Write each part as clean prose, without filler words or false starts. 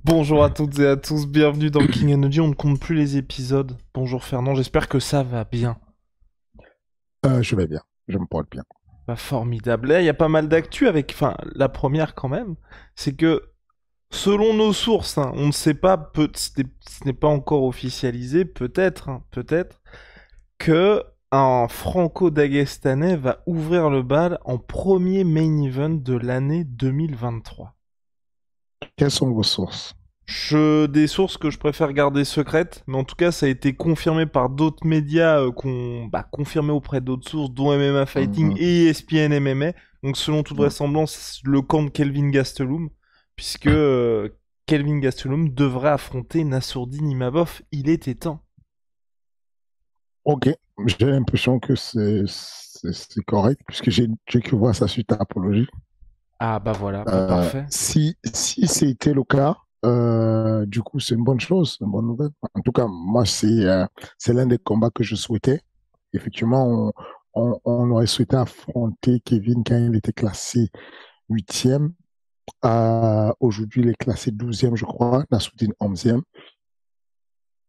Bonjour à toutes et à tous, bienvenue dans King Energy, on ne compte plus les épisodes. Bonjour Fernand, j'espère que ça va bien. Je vais bien, je me porte bien. Bah, formidable. Là, il y a pas mal d'actu avec, enfin, la première quand même, c'est que selon nos sources, hein, on ne sait pas, ce n'est pas encore officialisé, peut-être, peut-être, que un franco-daguestanais va ouvrir le bal en premier main event de l'année 2023. Quelles sont vos sources? Des sources que je préfère garder secrètes, mais en tout cas, ça a été confirmé par d'autres médias confirmé auprès d'autres sources, dont MMA Fighting Mhm. et ESPN MMA. Donc, selon toute vraisemblance, le camp de Kelvin Gastelum, puisque Kelvin Gastelum devrait affronter Nassourdine Imavov. Il était temps. Ok, j'ai l'impression que c'est correct, puisque j'ai que voir ça sur ta apologie. Ah bah voilà, bah parfait. Si c'était le cas, du coup, c'est une bonne chose, c'est une bonne nouvelle. En tout cas, moi, c'est l'un des combats que je souhaitais. Effectivement, on aurait souhaité affronter Kevin quand il était classé huitième. Aujourd'hui, il est classé douzième, je crois, Nassourdine onzième.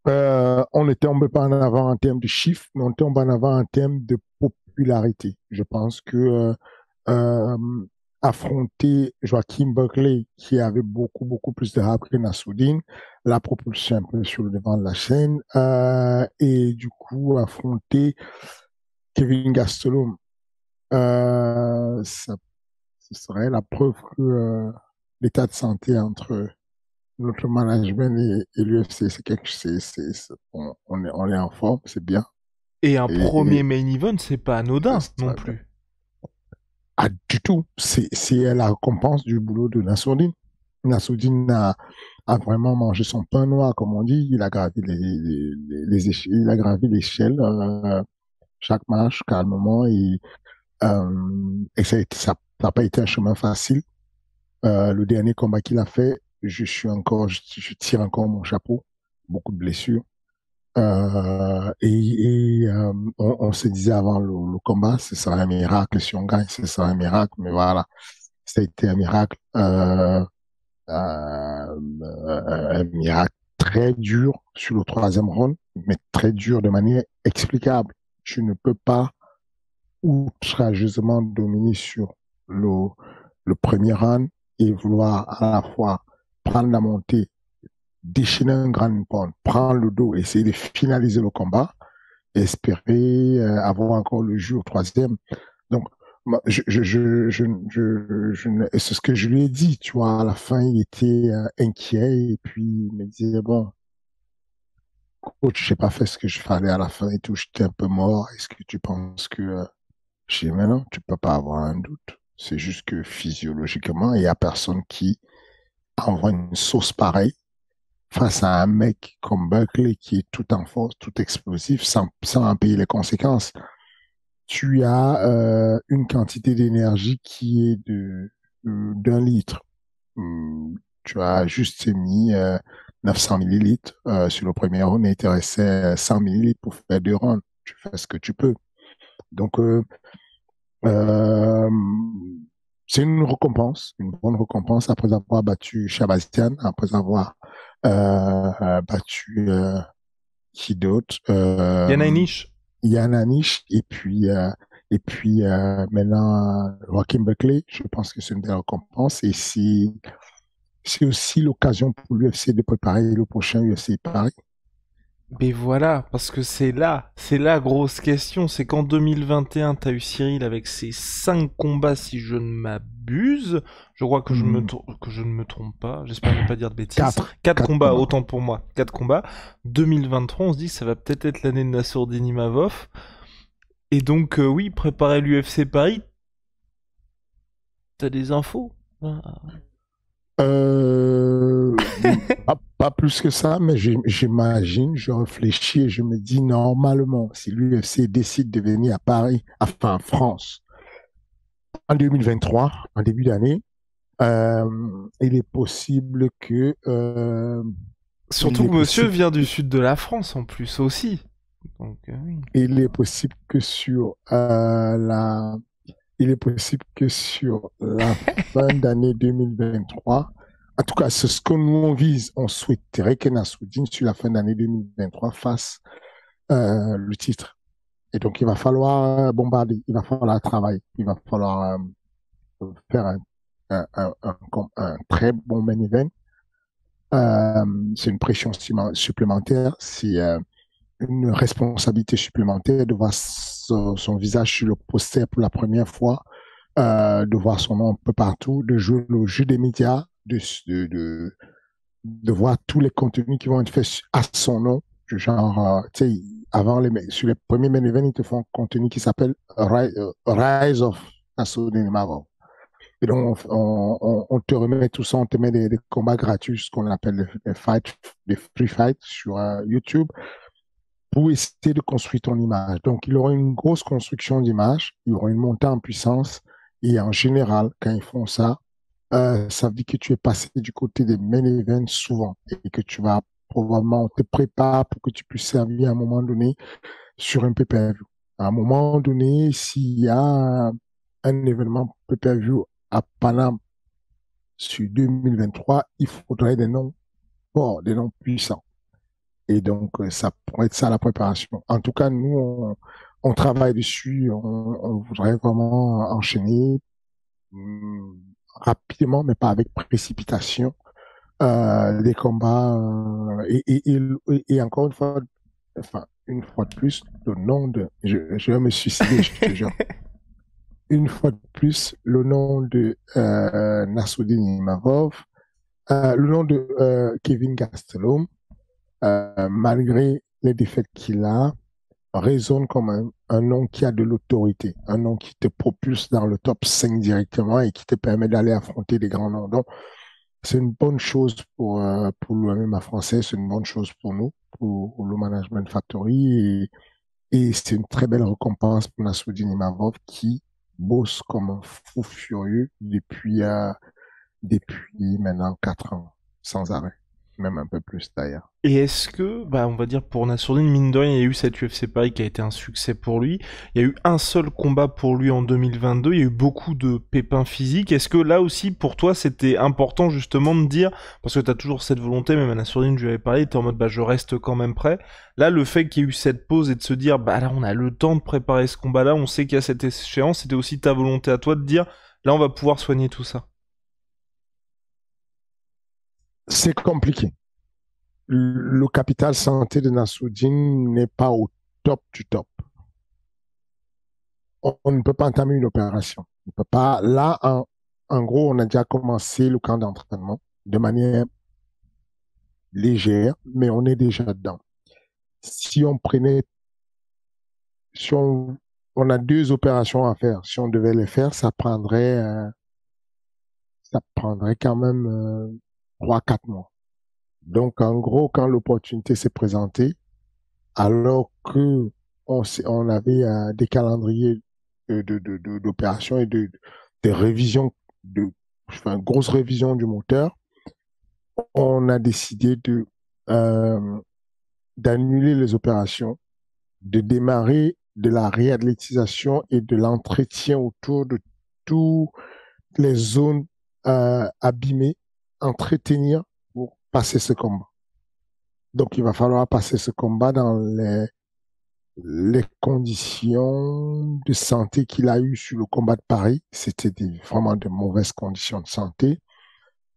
On ne tombe pas en avant en termes de chiffres, mais on tombe en avant en termes de popularité. Je pense que euh, affronter Joachim Buckley, qui avait beaucoup plus de hype que Nassoudine, l'a propulsé un peu sur le devant de la scène, et du coup affronter Kevin Gastelum, ce serait la preuve que l'état de santé entre notre management et l'UFC, c'est quelque chose, on est en forme, c'est bien. Et un premier Et main event, c'est pas anodin ça non va bien. plus. Ah, du tout. C'est la récompense du boulot de Nassourdine. Nassourdine a vraiment mangé son pain noir, comme on dit. Il a gravi il a gravi l'échelle, chaque marche calmement et ça n'a pas été un chemin facile. Le dernier combat qu'il a fait, je tire encore mon chapeau. Beaucoup de blessures. On se disait avant le combat, ce serait un miracle si on gagne, ce serait un miracle, mais voilà, ça a été un miracle, un miracle très dur sur le troisième round, mais très dur de manière explicable. Tu ne peux pas outrageusement dominer sur le, le premier round et vouloir à la fois prendre la montée, déchaîner un grand pound, prendre le dos, essayer de finaliser le combat espérer avoir encore le jeu au troisième. Donc, c'est ce que je lui ai dit, tu vois, à la fin, il était inquiet et puis il me disait, bon, coach, j'ai pas fait ce que je fallait à la fin et tout, j'étais un peu mort. Est-ce que tu penses que... J'ai dit, mais non, tu peux pas avoir un doute. C'est juste que physiologiquement, il y a personne qui envoie une sauce pareille face à un mec comme Buckley qui est tout en force, tout explosif, sans en payer les conséquences. Tu as une quantité d'énergie qui est d'un litre. Tu as juste mis 900 millilitres sur le premier round et il te restait 100 millilitres pour faire deux rounds. Tu fais ce que tu peux. Donc, euh, c'est une bonne récompense après avoir battu Shabazian, après avoir battu qui d'autre Yana Inish. Yann Anish et puis maintenant Joachim Buckley. Je pense que c'est une belle récompense et c'est aussi l'occasion pour l'UFC de préparer le prochain UFC Paris. Mais voilà, parce que c'est la grosse question, c'est qu'en 2021, t'as eu Cyril avec ses 5 combats, si je ne m'abuse. Je crois que Hmm, que je ne me trompe pas, j'espère ne pas dire de bêtises. Quatre quatre combats, combats. autant pour moi, 4 combats. 2023, on se dit que ça va peut-être être l'année de Nassourdine Imavov. Et donc, oui, préparer l'UFC Paris, t'as des infos? Ah. Euh, pas plus que ça, mais j'imagine, je réfléchis et je me dis normalement, si l'UFC décide de venir à Paris, enfin en France, en 2023, en début d'année, il est possible que Surtout il est que monsieur possible vient du sud de la France en plus aussi. Donc, oui. il est possible que sur il est possible que sur la fin d'année 2023, En tout cas, c'est ce que nous on vise. On souhaiterait que Nassoudine, sur la fin d'année 2023, fasse le titre. Et donc, il va falloir bombarder, il va falloir travailler, il va falloir faire un très bon main event. C'est une pression supplémentaire, c'est une responsabilité supplémentaire de voir son visage sur le poster pour la première fois, de voir son nom un peu partout, de jouer le jeu des médias, de voir tous les contenus qui vont être faits à son nom. Genre, tu sais, sur les premiers main events, ils te font un contenu qui s'appelle Rise of Nassoudine Marvel. Et donc, on te remet tout ça, on te met des combats gratuits, ce qu'on appelle des free fights sur YouTube, pour essayer de construire ton image. Donc, il y aura une grosse construction d'image, il y aura une montée en puissance, et en général, quand ils font ça, ça veut dire que tu es passé du côté des main events souvent, et que tu vas probablement te préparer pour que tu puisses servir à un moment donné sur un pay-per-view. À un moment donné, s'il y a un événement pay-per-view à Paname sur 2023, il faudrait des noms forts, des noms puissants. Et donc, ça pourrait être ça la préparation. En tout cas, nous, on travaille dessus, on voudrait vraiment enchaîner rapidement, mais pas avec précipitation, les combats. Et encore une fois, enfin, une fois de plus, le nom de... Je vais me suicider, je te jure. Une fois de plus, le nom de Nassoudine Imavov, le nom de Kevin Gastelum, malgré les défaites qu'il a, résonne comme un nom qui a de l'autorité, un nom qui te propulse dans le top 5 directement et qui te permet d'aller affronter des grands noms. Donc, c'est une bonne chose pour l'UMMA français, c'est une bonne chose pour nous, pour le Management Factory, et c'est une très belle récompense pour Nassoudine Imavov qui bosse comme un fou furieux depuis maintenant 4 ans, sans arrêt, même un peu plus d'ailleurs. Et est-ce que, bah, on va dire pour Nassourdine, mine de rien, il y a eu cette UFC Paris qui a été un succès pour lui. Il y a eu un seul combat pour lui en 2022. Il y a eu beaucoup de pépins physiques. Est-ce que là aussi, pour toi, c'était important justement de dire, parce que t'as toujours cette volonté, même à Nassourdine, je lui avais parlé, t'es en mode, bah, je reste quand même prêt. Là, le fait qu'il y ait eu cette pause et de se dire, bah, là, on a le temps de préparer ce combat-là, on sait qu'il y a cette échéance, c'était aussi ta volonté à toi de dire, là, on va pouvoir soigner tout ça. C'est compliqué. Le capital santé de Nassoudine n'est pas au top du top. On ne peut pas entamer une opération. On peut pas. Là, en gros, on a déjà commencé le camp d'entraînement de manière légère, mais on est déjà dedans. Si on prenait, si on a 2 opérations à faire, si on devait les faire, ça prendrait quand même 3, 4 mois. Donc, en gros, quand l'opportunité s'est présentée, alors que on avait des calendriers d'opérations et de révisions, enfin, grosse révision du moteur, on a décidé euh, d'annuler les opérations, de démarrer de la réathlétisation et de l'entretien autour de toutes les zones abîmées, entretenir pour passer ce combat. Donc, il va falloir passer ce combat dans les conditions de santé qu'il a eues sur le combat de Paris. C'était vraiment de mauvaises conditions de santé.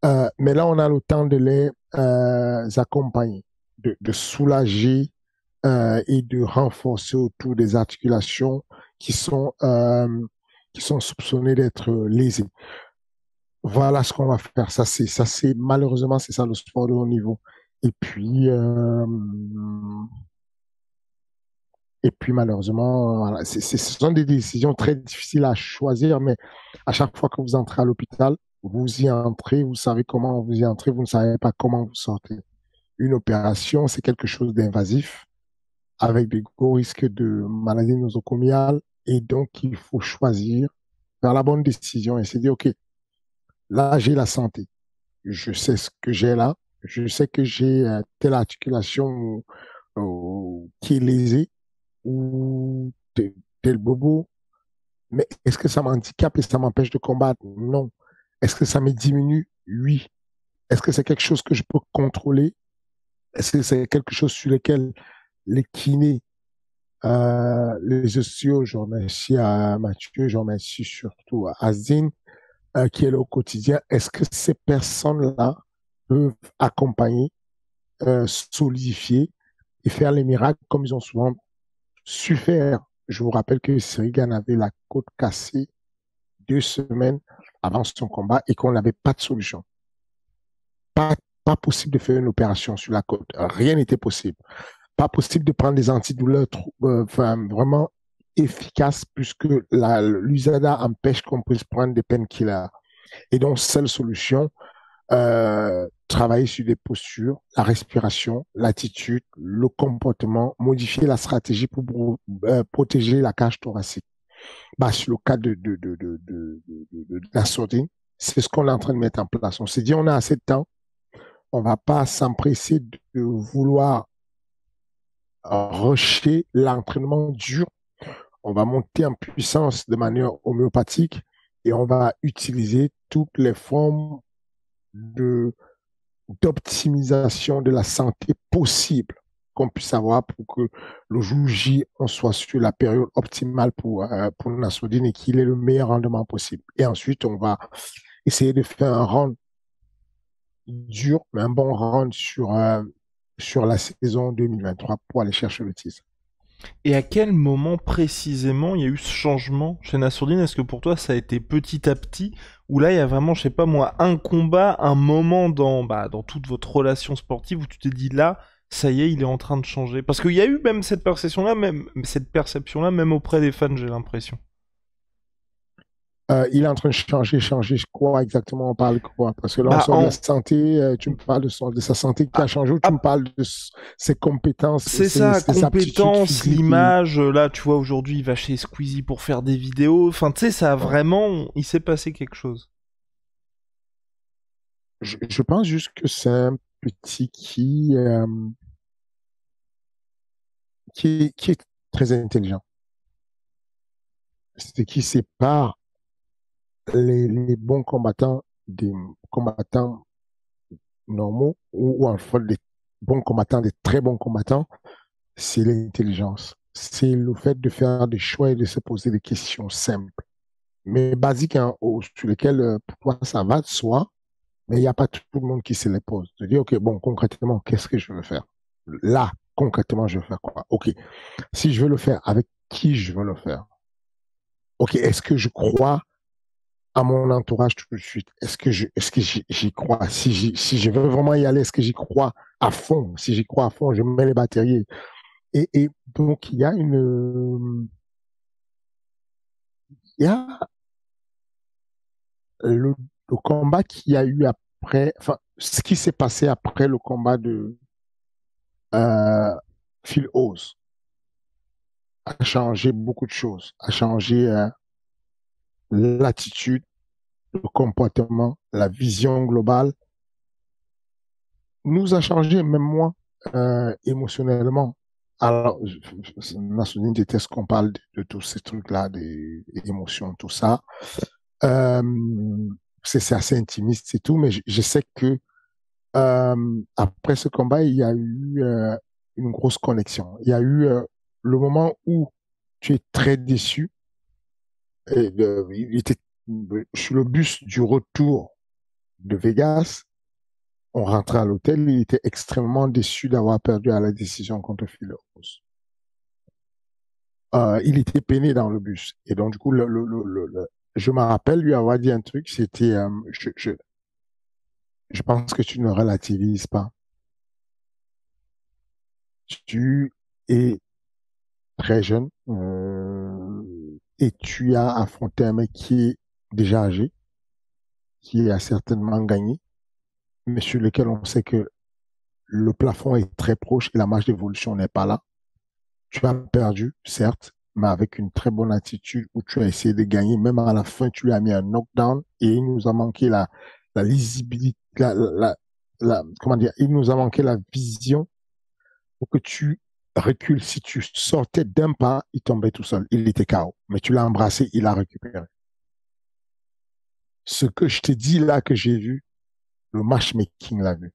Mais là, on a le temps de les accompagner, de soulager et de renforcer autour des articulations qui sont, euh, qui sont soupçonnées d'être lésées. Voilà ce qu'on va faire. Malheureusement, c'est ça le sport de haut niveau. Et puis, euh, Et puis malheureusement, voilà, ce sont des décisions très difficiles à choisir, mais à chaque fois que vous entrez à l'hôpital, vous y entrez, vous savez comment vous y entrez, vous ne savez pas comment vous sortez. Une opération, c'est quelque chose d'invasif, avec des gros risques de maladies nosocomiales, et donc il faut choisir, faire la bonne décision et se dire, OK, là j'ai la santé, je sais ce que j'ai là, je sais que j'ai telle articulation qui est lésée, ou tel bobo. Mais est-ce que ça m'handicape et ça m'empêche de combattre? Non. Est-ce que ça me diminue? Oui. Est-ce que c'est quelque chose que je peux contrôler? Est-ce que c'est quelque chose sur lequel les kinés, les ostéos, je remercie à Mathieu, je remercie surtout à Azine, qui est là au quotidien. Est-ce que ces personnes-là peuvent accompagner, solidifier et faire les miracles comme ils ont souvent su faire? Je vous rappelle que Sirigan avait la côte cassée 2 semaines avant son combat et qu'on n'avait pas de solution. Pas, pas possible de faire une opération sur la côte. Rien n'était possible. Pas possible de prendre des antidouleurs vraiment efficaces puisque l'USADA empêche qu'on puisse prendre des painkillers. Et donc, seule solution, travailler sur des postures, la respiration, l'attitude, le comportement, modifier la stratégie pour protéger la cage thoracique. Bah, sur le cas de la sourdine, c'est ce qu'on est en train de mettre en place. On s'est dit, on a assez de temps, on ne va pas s'empresser de vouloir rusher l'entraînement dur. On va monter en puissance de manière homéopathique et on va utiliser toutes les formes de d'optimisation de la santé possible qu'on puisse avoir pour que le jour J, on soit sur la période optimale pour Nassoudine et qu'il ait le meilleur rendement possible. Et ensuite, on va essayer de faire un round dur, mais un bon round sur la saison 2023 pour aller chercher le titre. Et à quel moment précisément il y a eu ce changement chez Nassourdine? Est-ce que pour toi ça a été petit à petit? Ou là il y a vraiment, je sais pas moi, un combat, un moment dans toute votre relation sportive où tu t'es dit là, ça y est, il est en train de changer? Parce qu'il y a eu même cette perception-là, même auprès des fans, j'ai l'impression. Il est en train de changer quoi exactement? On parle de quoi? Parce que là, on Bah sort de la en... santé, tu me parles de sa santé qui a ah, changé ou tu me ah, parles de ses compétences, c'est ça, ses aptitudes compétence, physiques et... l'image, là tu vois aujourd'hui il va chez Squeezie pour faire des vidéos, enfin tu sais ça a vraiment, il s'est passé quelque chose. Je pense juste que c'est un petit qui est très intelligent. C'est qui sépare les bons combattants des combattants normaux ou en fait des bons combattants, des très bons combattants, c'est l'intelligence. C'est le fait de faire des choix et de se poser des questions simples, mais basiques, hein, sur lesquelles pour toi ça va de soi, mais il n'y a pas tout le monde qui se les pose. De dire, OK, bon, concrètement, qu'est-ce que je veux faire? Là, concrètement, je veux faire quoi? OK, si je veux le faire, avec qui je veux le faire? OK, est-ce que je crois à mon entourage tout de suite? Est-ce que j'y crois? Si je veux vraiment y aller, est-ce que j'y crois à fond? Si j'y crois à fond, je mets les batteries. Et donc, il y a le combat qu'il y a eu après, enfin, ce qui s'est passé après le combat de euh, Phil Oz a changé beaucoup de choses, a changé l'attitude, le comportement, la vision globale, nous a changé, même moi, émotionnellement. Alors, Nassoudine déteste qu'on parle de tous ces trucs-là, des émotions, tout ça. Euh, c'est assez intimiste et tout, mais je sais que après ce combat, il y a eu une grosse connexion. Il y a eu le moment où tu es très déçu. Et, il était sur le bus du retour de Vegas. On rentrait à l'hôtel. Il était extrêmement déçu d'avoir perdu à la décision contre Phil Rose. Il était peiné dans le bus. Et donc, du coup, je me rappelle lui avoir dit un truc. C'était, je pense que tu ne relativises pas. Tu es très jeune et tu as affronté un mec qui est déjà âgé, qui a certainement gagné, mais sur lequel on sait que le plafond est très proche et la marge d'évolution n'est pas là. Tu as perdu, certes, mais avec une très bonne attitude où tu as essayé de gagner. Même à la fin, tu lui as mis un knockdown et il nous a manqué la lisibilité, comment dire, il nous a manqué la vision pour que tu recules. Si tu sortais d'un pas, il tombait tout seul. Il était KO. Mais tu l'as embrassé, il a récupéré. Ce que je te dis là que j'ai vu, le matchmaking l'a vu.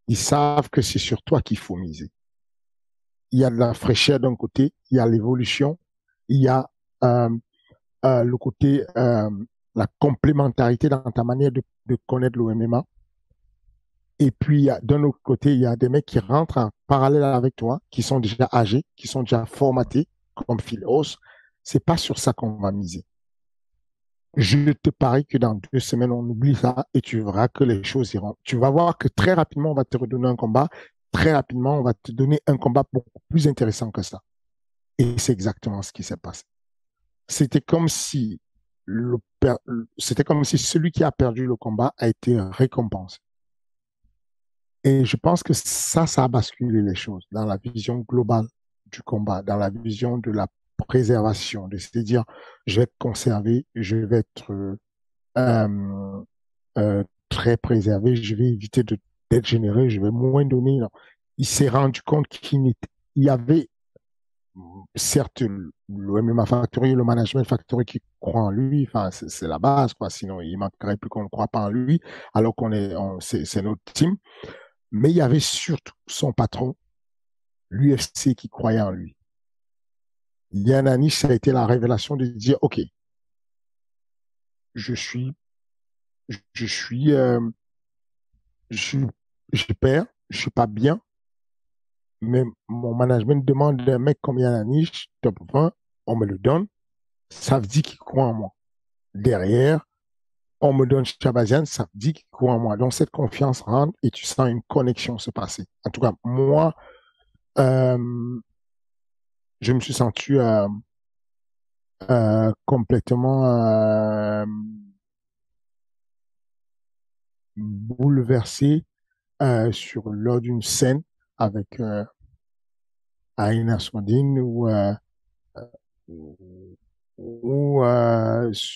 Ils savent que c'est sur toi qu'il faut miser. Il y a de la fraîcheur d'un côté, il y a l'évolution, il y a euh, le côté, la complémentarité dans ta manière de connaître le MMA. Et puis, d'un autre côté, il y a des mecs qui rentrent en parallèle avec toi, qui sont déjà âgés, qui sont déjà formatés, comme Philos. C'est pas sur ça qu'on va miser. Je te parie que dans 2 semaines, on oublie ça et tu verras que les choses iront. Tu vas voir que très rapidement, on va te redonner un combat. Très rapidement, on va te donner un combat beaucoup plus intéressant que ça. Et c'est exactement ce qui s'est passé. C'était comme si le, c'était comme si celui qui a perdu le combat a été récompensé. Et je pense que ça a basculé les choses dans la vision globale du combat, dans la vision de la préservation, de se dire, je vais conserver, je vais être très préservé, je vais éviter d'être généreux, je vais moins donner. Non. Il s'est rendu compte il y avait certes le MMA Factory, le Management Factory qui croit en lui, enfin c'est la base, quoi. Sinon il manquerait plus qu'on ne croit pas en lui, alors c'est notre team. Mais il y avait surtout son patron, l'UFC, qui croyait en lui. Yann Anish, ça a été la révélation de dire, OK, je suis, je suis, je suis, je perds, je suis pas bien, mais mon management demande d'un mec comme Yann Anish, top 20, on me le donne, ça veut dire qu'il croit en moi. Derrière, on me donne Chabazian, ça veut dire qu'il croit en moi. Donc cette confiance rentre et tu sens une connexion se passer. En tout cas, moi, euh, je me suis senti complètement bouleversé lors d'une scène avec Aina Swandin où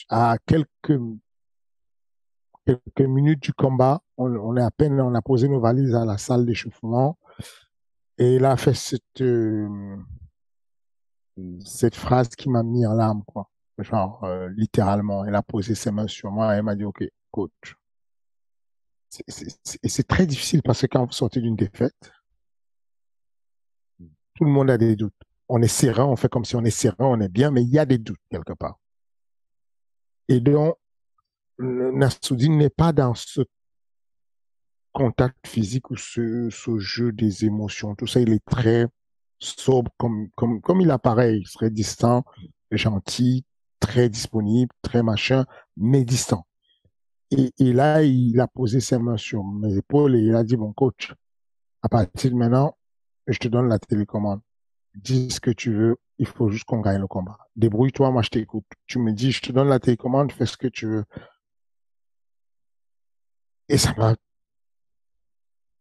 à quelques minutes du combat, on est à peine, on a posé nos valises à la salle d'échauffement et il a fait cette phrase qui m'a mis en larmes, quoi. Genre, littéralement, elle a posé ses mains sur moi et elle m'a dit, OK, coach. Et c'est très difficile parce que quand vous sortez d'une défaite, tout le monde a des doutes. On est serein, on fait comme si on est serein, on est bien, mais il y a des doutes quelque part. Et donc, Nassoudine n'est pas dans ce contact physique ou ce jeu des émotions. Tout ça, il est très sobre, comme il apparaît. Il serait distant, gentil, très disponible, très machin, mais distant. Et là, il a posé ses mains sur mes épaules et il a dit, bon coach, à partir de maintenant, je te donne la télécommande. Dis ce que tu veux, il faut juste qu'on gagne le combat. Débrouille-toi, moi je t'écoute. Tu me dis, je te donne la télécommande, fais ce que tu veux. Et ça m'a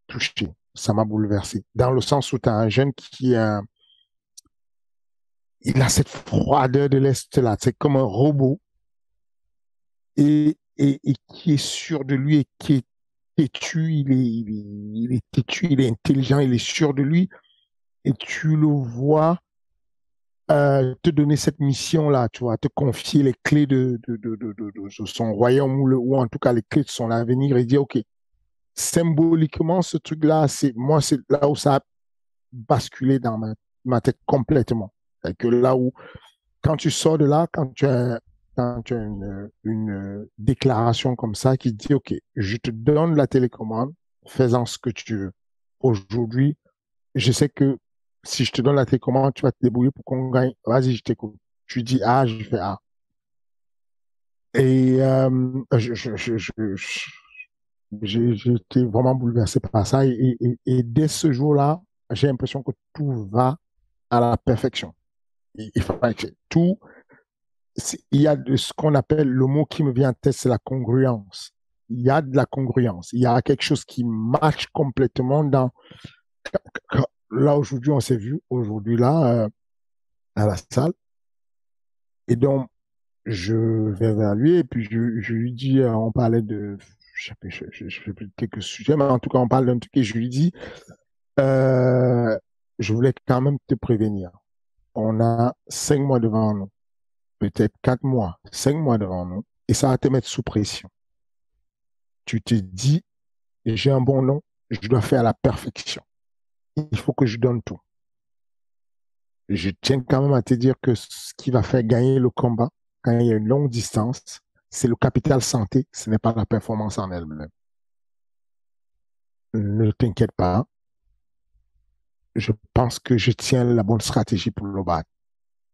touché, ça m'a bouleversé. Dans le sens où tu as un jeune il a cette froideur de l'Est là, c'est comme un robot et qui est sûr de lui et qui est têtu, il est têtu, il est intelligent, il est sûr de lui et tu le vois te donner cette mission-là, tu vois, te confier les clés de son royaume ou en tout cas les clés de son avenir et dire, OK, symboliquement, ce truc-là, c'est là où ça a basculé dans ma tête complètement. C'est que là où, quand tu sors de là, quand tu as une déclaration comme ça qui dit, OK, je te donne la télécommande, fais-en ce que tu veux. Aujourd'hui, je sais que si je te donne la télécommande, tu vas te débrouiller pour qu'on gagne. Vas-y, je t'écoute. Tu dis A, je fais A. Et j'ai été vraiment bouleversé par ça. Et dès ce jour-là, j'ai l'impression que tout va à la perfection. Il faut que tout, il y a de ce qu'on appelle, le mot qui me vient en tête, c'est la congruence. Il y a de la congruence. Il y a quelque chose qui match complètement là aujourd'hui, on s'est vu aujourd'hui là à la salle. Et donc, je vais vers lui et puis je lui dis, on parlait de, je sais plus de quelques sujets, mais en tout cas, on parle d'un truc et je lui dis, euh, je voulais quand même te prévenir. On a 5 mois devant nous, peut-être 4 mois, 5 mois devant nous, et ça va te mettre sous pression. Tu te dis, j'ai un bon nom, je dois faire à la perfection. Il faut que je donne tout. Je tiens quand même à te dire que ce qui va faire gagner le combat, quand il y a une longue distance, c'est le capital santé, ce n'est pas la performance en elle-même. Ne t'inquiète pas, je pense que je tiens la bonne stratégie pour le battre.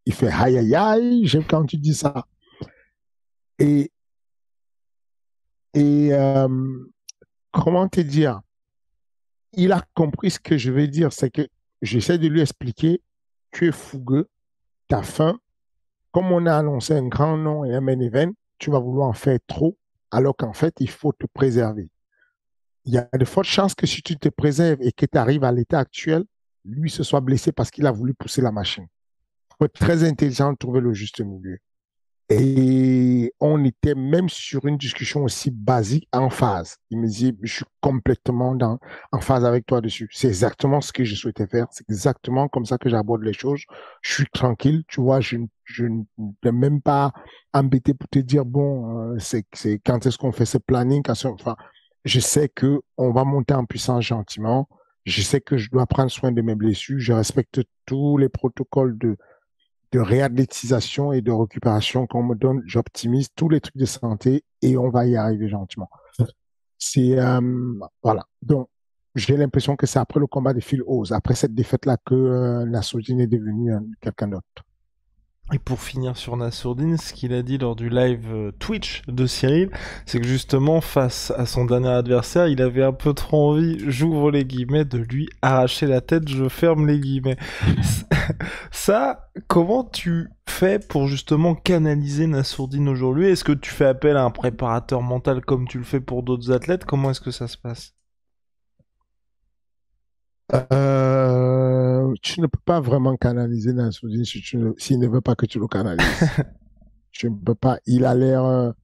Il fait aïe aïe aïe, j'aime quand tu dis ça. Et, et comment te dire, il a compris ce que je veux dire, c'est que j'essaie de lui expliquer, tu es fougueux, tu as faim, comme on a annoncé un grand nom et un main event, tu vas vouloir en faire trop, alors qu'en fait, il faut te préserver. Il y a de fortes chances que si tu te préserves et que tu arrives à l'état actuel, lui se soit blessé parce qu'il a voulu pousser la machine. Il faut être très intelligent de trouver le juste milieu. Et on était même sur une discussion aussi basique en phase. Il me dit, je suis complètement en phase avec toi dessus. C'est exactement ce que je souhaitais faire. C'est exactement comme ça que j'aborde les choses. Je suis tranquille, tu vois, je ne vais même pas embêter pour te dire, bon, c'est quand est-ce qu'on fait ce planning. Enfin, je sais que on va monter en puissance gentiment. Je sais que je dois prendre soin de mes blessures. Je respecte tous les protocoles de réathlétisation et de récupération qu'on me donne, j'optimise tous les trucs de santé et on va y arriver gentiment. C'est voilà. Donc j'ai l'impression que c'est après le combat de Phil Hawes, après cette défaite-là, que Nassoudine est devenu quelqu'un d'autre. Et pour finir sur Nassourdine, ce qu'il a dit lors du live Twitch de Cyril, c'est que justement, face à son dernier adversaire, il avait un peu trop envie, j'ouvre les guillemets, de lui arracher la tête, je ferme les guillemets. Ça, comment tu fais pour justement canaliser Nassourdine aujourd'hui? Est-ce que tu fais appel à un préparateur mental comme tu le fais pour d'autres athlètes? Comment est-ce que ça se passe? Tu ne peux pas vraiment canaliser Nassoudine si s'il ne veut pas que tu le canalises. Tu ne peux pas. Il a l'air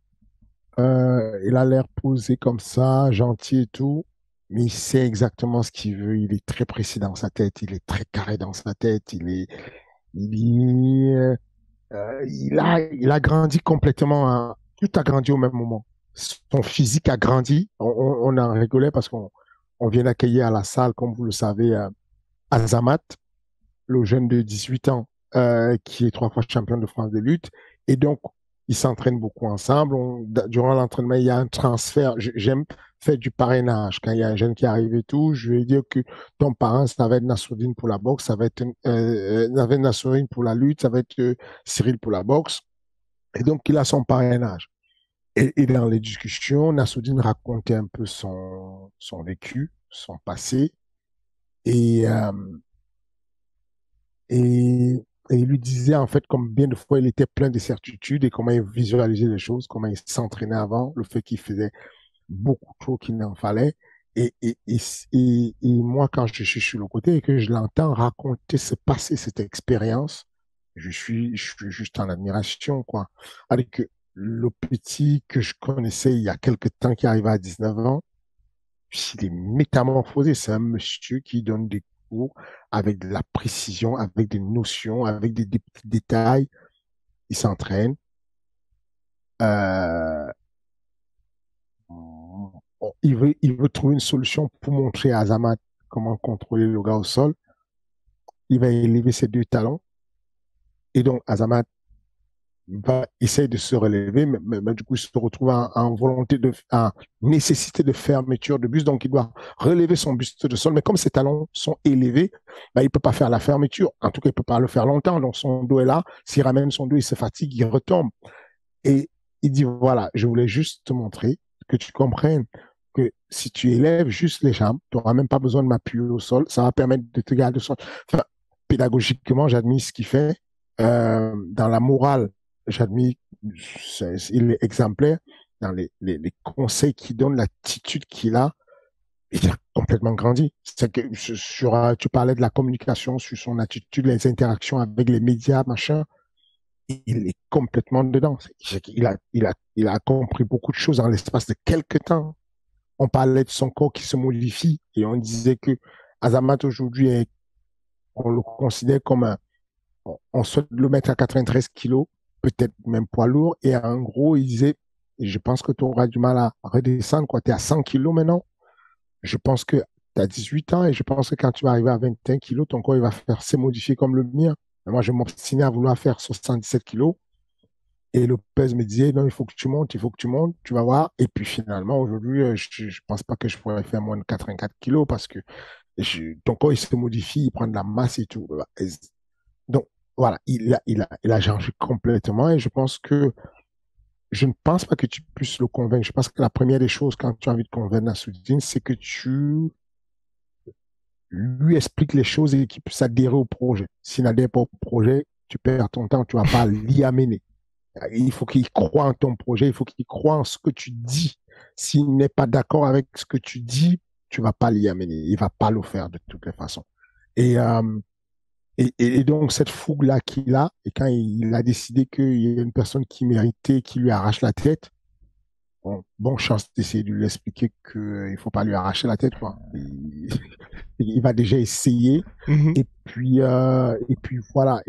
posé comme ça, gentil et tout, mais il sait exactement ce qu'il veut. Il est très précis dans sa tête, il est très carré dans sa tête, il a grandi complètement. Tout a grandi au même moment. Son physique a grandi. On en rigolait parce qu'on vient d'accueillir à la salle, comme vous le savez, Azamat, le jeune de 18 ans, qui est 3 fois champion de France de lutte. Et donc, ils s'entraînent beaucoup ensemble. Durant l'entraînement, il y a un transfert. J'aime faire du parrainage. Quand il y a un jeune qui arrive et tout, je vais dire que ton parrain, ça va être Nassoudine pour la boxe, ça va être Nassoudine pour la lutte, ça va être Cyril pour la boxe. Et donc, il a son parrainage. Et dans les discussions, Nassoudine racontait un peu son vécu, son passé. Et, euh, Et, et il lui disait en fait combien de fois il était plein de certitudes et comment il visualisait les choses, comment il s'entraînait avant, le fait qu'il faisait beaucoup trop qu'il n'en fallait. Et, et, et, et moi, quand je suis sur le côté et que je l'entends raconter ce passé, cette expérience, je suis juste en admiration, quoi. Avec le petit que je connaissais il y a quelques temps qui arrivait à 19 ans, il est métamorphosé. C'est un monsieur qui donne des cours avec de la précision, avec des notions, avec des petits détails. Il s'entraîne. Euh, il veut trouver une solution pour montrer à Azamat comment contrôler le gars au sol. Il va élever ses 2 talons. Et donc, Azamat va essayer de se relever, mais du coup, il se retrouve en nécessité de fermeture de buste. Donc, il doit relever son buste de sol. Mais comme ses talons sont élevés, il ne peut pas faire la fermeture. En tout cas, il ne peut pas le faire longtemps. Donc, son dos est là. S'il ramène son dos, il se fatigue, il retombe. Et il dit, voilà, je voulais juste te montrer que tu comprennes que si tu élèves juste les jambes, tu n'auras même pas besoin de m'appuyer au sol. Ça va permettre de te garder au sol. Enfin, pédagogiquement, j'admire ce qu'il fait. Dans la morale, j'admire, il est exemplaire. Dans les conseils qu'il donne, l'attitude qu'il a, il a complètement grandi. C'est que tu parlais de la communication, sur son attitude, les interactions avec les médias, machin, il est complètement dedans. Il a compris beaucoup de choses en l'espace de quelques temps. On parlait de son corps qui se modifie et on disait que Azamat aujourd'hui, on le considère comme on souhaite le mettre à 93 kilos, peut-être même poids lourd. Et en gros, il disait, je pense que tu auras du mal à redescendre, quoi. Tu es à 100 kilos maintenant. Je pense que tu as 18 ans et je pense que quand tu vas arriver à 21 kilos, ton corps il va faire s'est modifié comme le mien. Et moi, je m'obstinais à vouloir faire 77 kilos. Et Lopez me disait, non, il faut que tu montes, il faut que tu montes, tu vas voir. Et puis finalement, aujourd'hui, je ne pense pas que je pourrais faire moins de 84 kilos parce que ton corps, il se modifie, il prend de la masse et tout. Donc, voilà, il a changé complètement et je pense que je ne pense pas que tu puisses le convaincre. Je pense que la première des choses quand tu as envie de convaincre Nassoudine, c'est que tu lui expliques les choses et qu'il puisse adhérer au projet. S'il n'adhère pas au projet, tu perds ton temps, tu ne vas pas l'y amener. Il faut qu'il croie en ton projet, il faut qu'il croie en ce que tu dis. S'il n'est pas d'accord avec ce que tu dis, tu ne vas pas l'y amener. Il ne va pas le faire de toutes les façons. Et, euh, et donc, cette fougue-là qu'il a, et quand il a décidé qu'il y a une personne qui méritait, qui lui arrache la tête, bon chance d'essayer de lui expliquer qu'il ne faut pas lui arracher la tête, quoi. Il va déjà essayer, Mhm. et puis voilà.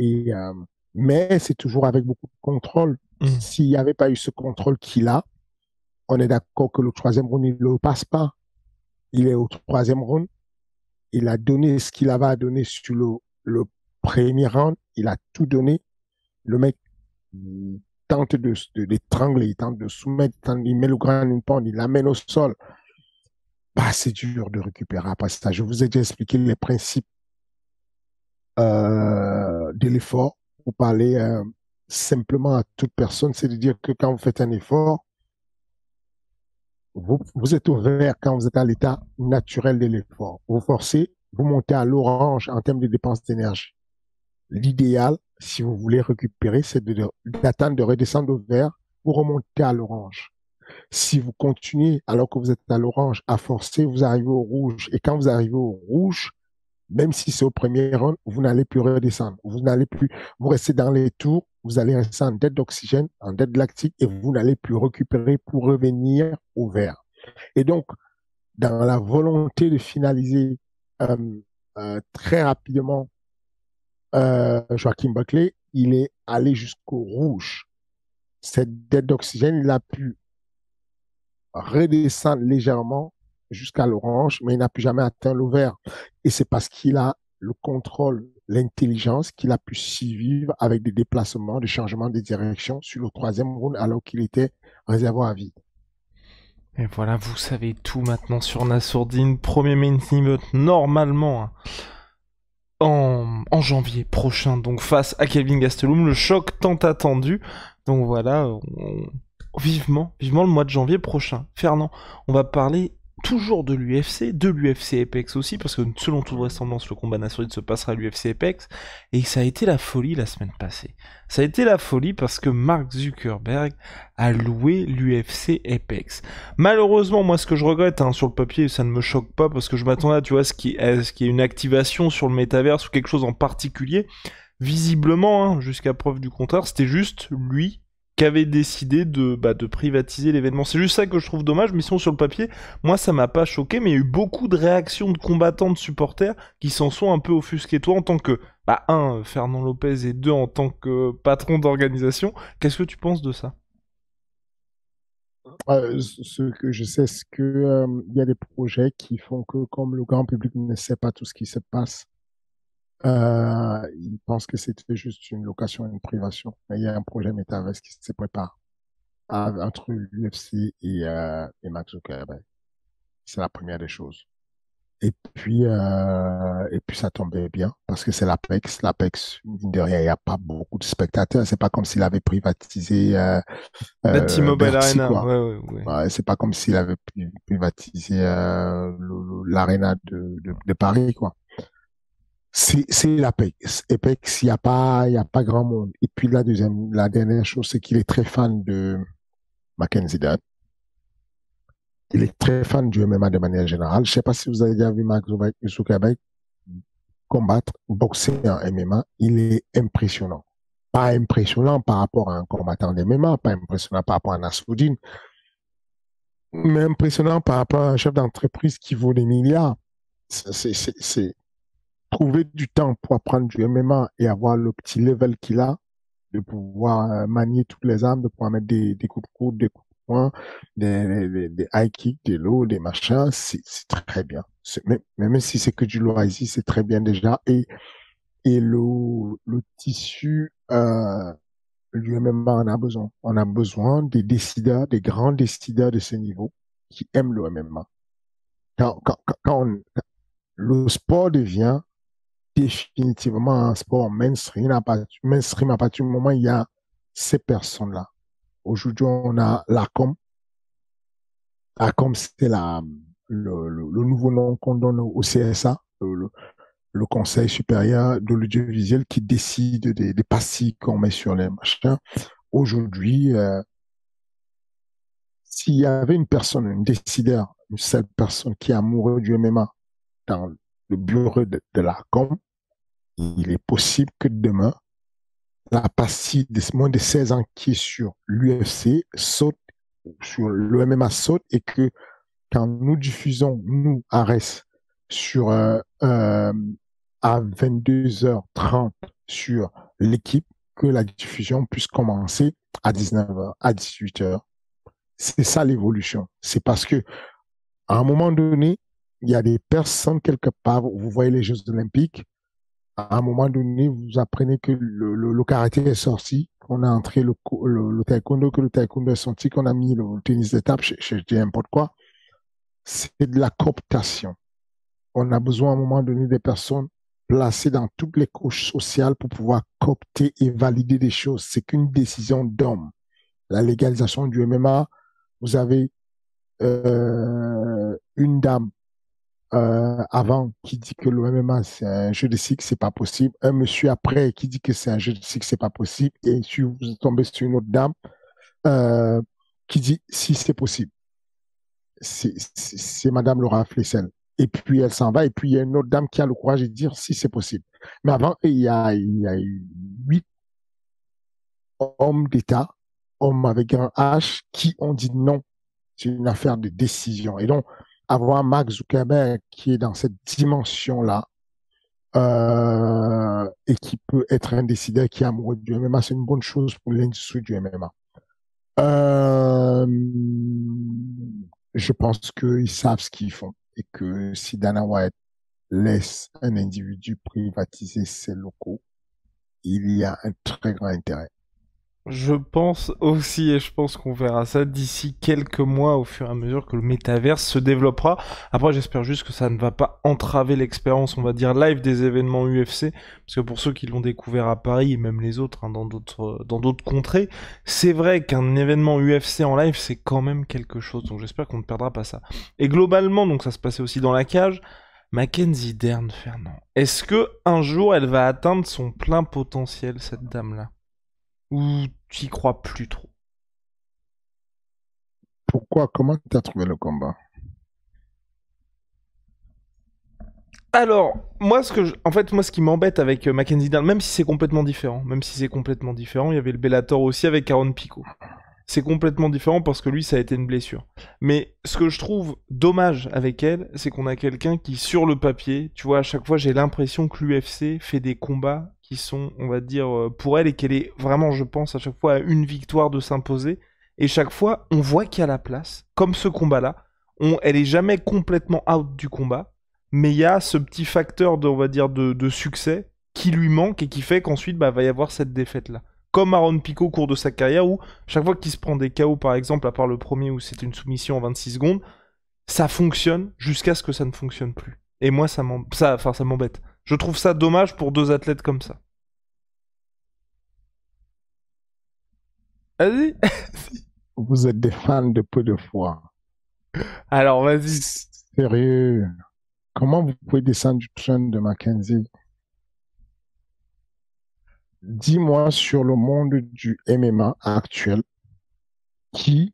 Mais c'est toujours avec beaucoup de contrôle. Mhm. S'il n'y avait pas eu ce contrôle qu'il a, on est d'accord que le troisième round, il ne le passe pas. Il est au troisième round. Il a donné ce qu'il avait à donner sur le premier round. Il a tout donné. Le mec il tente d'étrangler, il tente de soumettre, il met le grand pound, il l'amène au sol. Bah, c'est dur de récupérer après ça. Je vous ai déjà expliqué les principes de l'effort pour parler simplement à toute personne. C'est de dire que quand vous faites un effort, vous êtes au vert quand vous êtes à l'état naturel de l'effort. Vous forcez, vous montez à l'orange en termes de dépenses d'énergie. L'idéal, si vous voulez récupérer, c'est d'attendre de redescendre au vert pour remonter à l'orange. Si vous continuez alors que vous êtes à l'orange à forcer, vous arrivez au rouge. Et quand vous arrivez au rouge, même si c'est au premier round, vous n'allez plus redescendre. Vous n'allez plus, vous restez dans les tours, vous allez rester en dette d'oxygène, en dette lactique et vous n'allez plus récupérer pour revenir au vert. Et donc, dans la volonté de finaliser euh, très rapidement Joachim Buckley, il est allé jusqu'au rouge. Cette dette d'oxygène, il a pu redescendre légèrement jusqu'à l'orange, mais il n'a plus jamais atteint le vert. Et c'est parce qu'il a le contrôle, l'intelligence qu'il a pu survivre avec des déplacements, des changements de direction sur le troisième round alors qu'il était réservoir à vide. Et voilà, vous savez tout maintenant sur Nassourdine. Premier main event normalement, hein, en janvier prochain, donc face à Kelvin Gastelum, le choc tant attendu. Donc voilà, vivement le mois de janvier prochain. Fernand, on va parler toujours de l'UFC Apex aussi, parce que selon toute vraisemblance, le combat national se passera à l'UFC Apex, et ça a été la folie la semaine passée. Ça a été la folie parce que Mark Zuckerberg a loué l'UFC Apex. Malheureusement, moi, ce que je regrette, hein, sur le papier, ça ne me choque pas, parce que je m'attendais à, tu vois, ce qui est une activation sur le métaverse ou quelque chose en particulier. Visiblement, hein, jusqu'à preuve du contraire, c'était juste lui qui avait décidé de privatiser l'événement. C'est juste ça que je trouve dommage, mais sinon sur le papier, moi ça m'a pas choqué, mais il y a eu beaucoup de réactions de combattants, de supporters qui s'en sont un peu offusqués. Toi en tant que, Fernand Lopez et deux, en tant que patron d'organisation, qu'est-ce que tu penses de ça? Ce que je sais, c'est que, il y a des projets qui font que, comme le grand public ne sait pas tout ce qui se passe, ils pensent que c'était juste une location, une privation. Mais il y a un projet Metaverse qui se prépare entre l'UFC et Mark Zuckerberg. C'est la première des choses. Et puis ça tombait bien parce que c'est l'Apex. L'Apex, mine de rien, il n'y a pas beaucoup de spectateurs. C'est pas comme s'il avait privatisé La T-Mobile Bercy, Arena, quoi. ouais. Ouais, c'est pas comme s'il avait privatisé l'Arena de Paris, quoi. C'est l'Apex. Apex, il y a pas grand monde. Et puis la dernière chose, c'est qu'il est très fan de Mackenzie Dern. Il est très fan du MMA de manière générale. Je sais pas si vous avez déjà vu Mark Zuckerberg combattre, boxer en MMA. Il est impressionnant. Pas impressionnant par rapport à un combattant de MMA, pas impressionnant par rapport à Nasruddin, mais impressionnant par rapport à un chef d'entreprise qui vaut des milliards. C'est trouver du temps pour apprendre du MMA et avoir le petit level qu'il a, de pouvoir manier toutes les armes, de pouvoir mettre des coups de coude, des coups de points, des high kicks, des lows, des machins, c'est très bien. Même si c'est que du loisir, c'est très bien déjà. Et le tissu du MMA en a besoin. On a besoin des décideurs, des grands décideurs de ce niveau qui aiment le MMA. Le sport devient définitivement un sport mainstream à partir du moment où il y a ces personnes-là. Aujourd'hui, on a l'ACOM. l'ACOM, c'est le nouveau nom qu'on donne au CSA, le Conseil supérieur de l'audiovisuel qui décide des pastilles qu'on met sur les machins. Aujourd'hui, s'il y avait une personne, une décideur, une seule personne qui est amoureuse du MMA dans le bureau de l'ACOM, il est possible que demain, la pastille de moins de 16 ans qui est sur l'UFC saute, sur le MMA saute, et que quand nous diffusons, nous, Ares, sur, à 22h30 sur l'équipe, que la diffusion puisse commencer à 19h, à 18h. C'est ça l'évolution. C'est parce que à un moment donné, il y a des personnes quelque part, vous voyez les Jeux Olympiques, à un moment donné, vous apprenez que le karaté est sorti, qu'on a entré le taekwondo, que le taekwondo est sorti, qu'on a mis le tennis de table, je dis n'importe quoi. C'est de la cooptation. On a besoin à un moment donné des personnes placées dans toutes les couches sociales pour pouvoir coopter et valider des choses. C'est qu'une décision d'homme. La légalisation du MMA, vous avez une dame avant qui dit que le MMA c'est un jeu de cycle, c'est pas possible. Un monsieur après qui dit que c'est un jeu de cycle, c'est pas possible. Et si vous tombez sur une autre dame euh, qui dit si c'est possible. C'est Madame Laura Flessel. Et puis elle s'en va. Et puis il y a une autre dame qui a le courage de dire si c'est possible. Mais avant, il y a eu 8 hommes d'État, hommes avec un H, qui ont dit non. C'est une affaire de décision. Et donc, avoir Mark Zuckerberg qui est dans cette dimension-là, et qui peut être un décideur qui est amoureux du MMA, c'est une bonne chose pour l'industrie du MMA. Euh, je pense qu'ils savent ce qu'ils font et que si Dana White laisse un individu privatiser ses locaux, il y a un très grand intérêt. Je pense aussi, et je pense qu'on verra ça d'ici quelques mois au fur et à mesure que le métaverse se développera. Après, j'espère juste que ça ne va pas entraver l'expérience, on va dire, live des événements UFC, parce que pour ceux qui l'ont découvert à Paris, et même les autres, hein, dans d'autres contrées, c'est vrai qu'un événement UFC en live, c'est quand même quelque chose, donc j'espère qu'on ne perdra pas ça. Et globalement, donc ça se passait aussi dans la cage, Mackenzie Dern, Fernand, est-ce que un jour elle va atteindre son plein potentiel, cette dame-là? Ou t'y crois plus trop? Pourquoi, comment tu as trouvé le combat? Alors, moi, en fait, moi, ce qui m'embête avec Mackenzie Dern, même si c'est complètement différent, il y avait le Bellator aussi avec Aaron Pico. C'est complètement différent parce que lui, ça a été une blessure. Mais ce que je trouve dommage avec elle, c'est qu'on a quelqu'un qui, sur le papier, tu vois, à chaque fois, j'ai l'impression que l'UFC fait des combats qui sont, on va dire, pour elle, et qu'elle est vraiment, je pense, à chaque fois à une victoire de s'imposer. Et chaque fois, on voit qu'il y a la place, comme ce combat-là. Elle est jamais complètement out du combat, mais il y a ce petit facteur de, on va dire, de succès qui lui manque et qui fait qu'ensuite, bah, va y avoir cette défaite-là. Comme Aaron Pico au cours de sa carrière, où chaque fois qu'il se prend des KO, par exemple, à part le premier où c'était une soumission en 26 secondes, ça fonctionne jusqu'à ce que ça ne fonctionne plus. Et moi, ça m'embête. Je trouve ça dommage pour deux athlètes comme ça. Vas-y. Vous êtes des fans de peu de foi. Alors, vas-y. Sérieux, comment vous pouvez descendre du train de Mackenzie? Dis-moi sur le monde du MMA actuel qui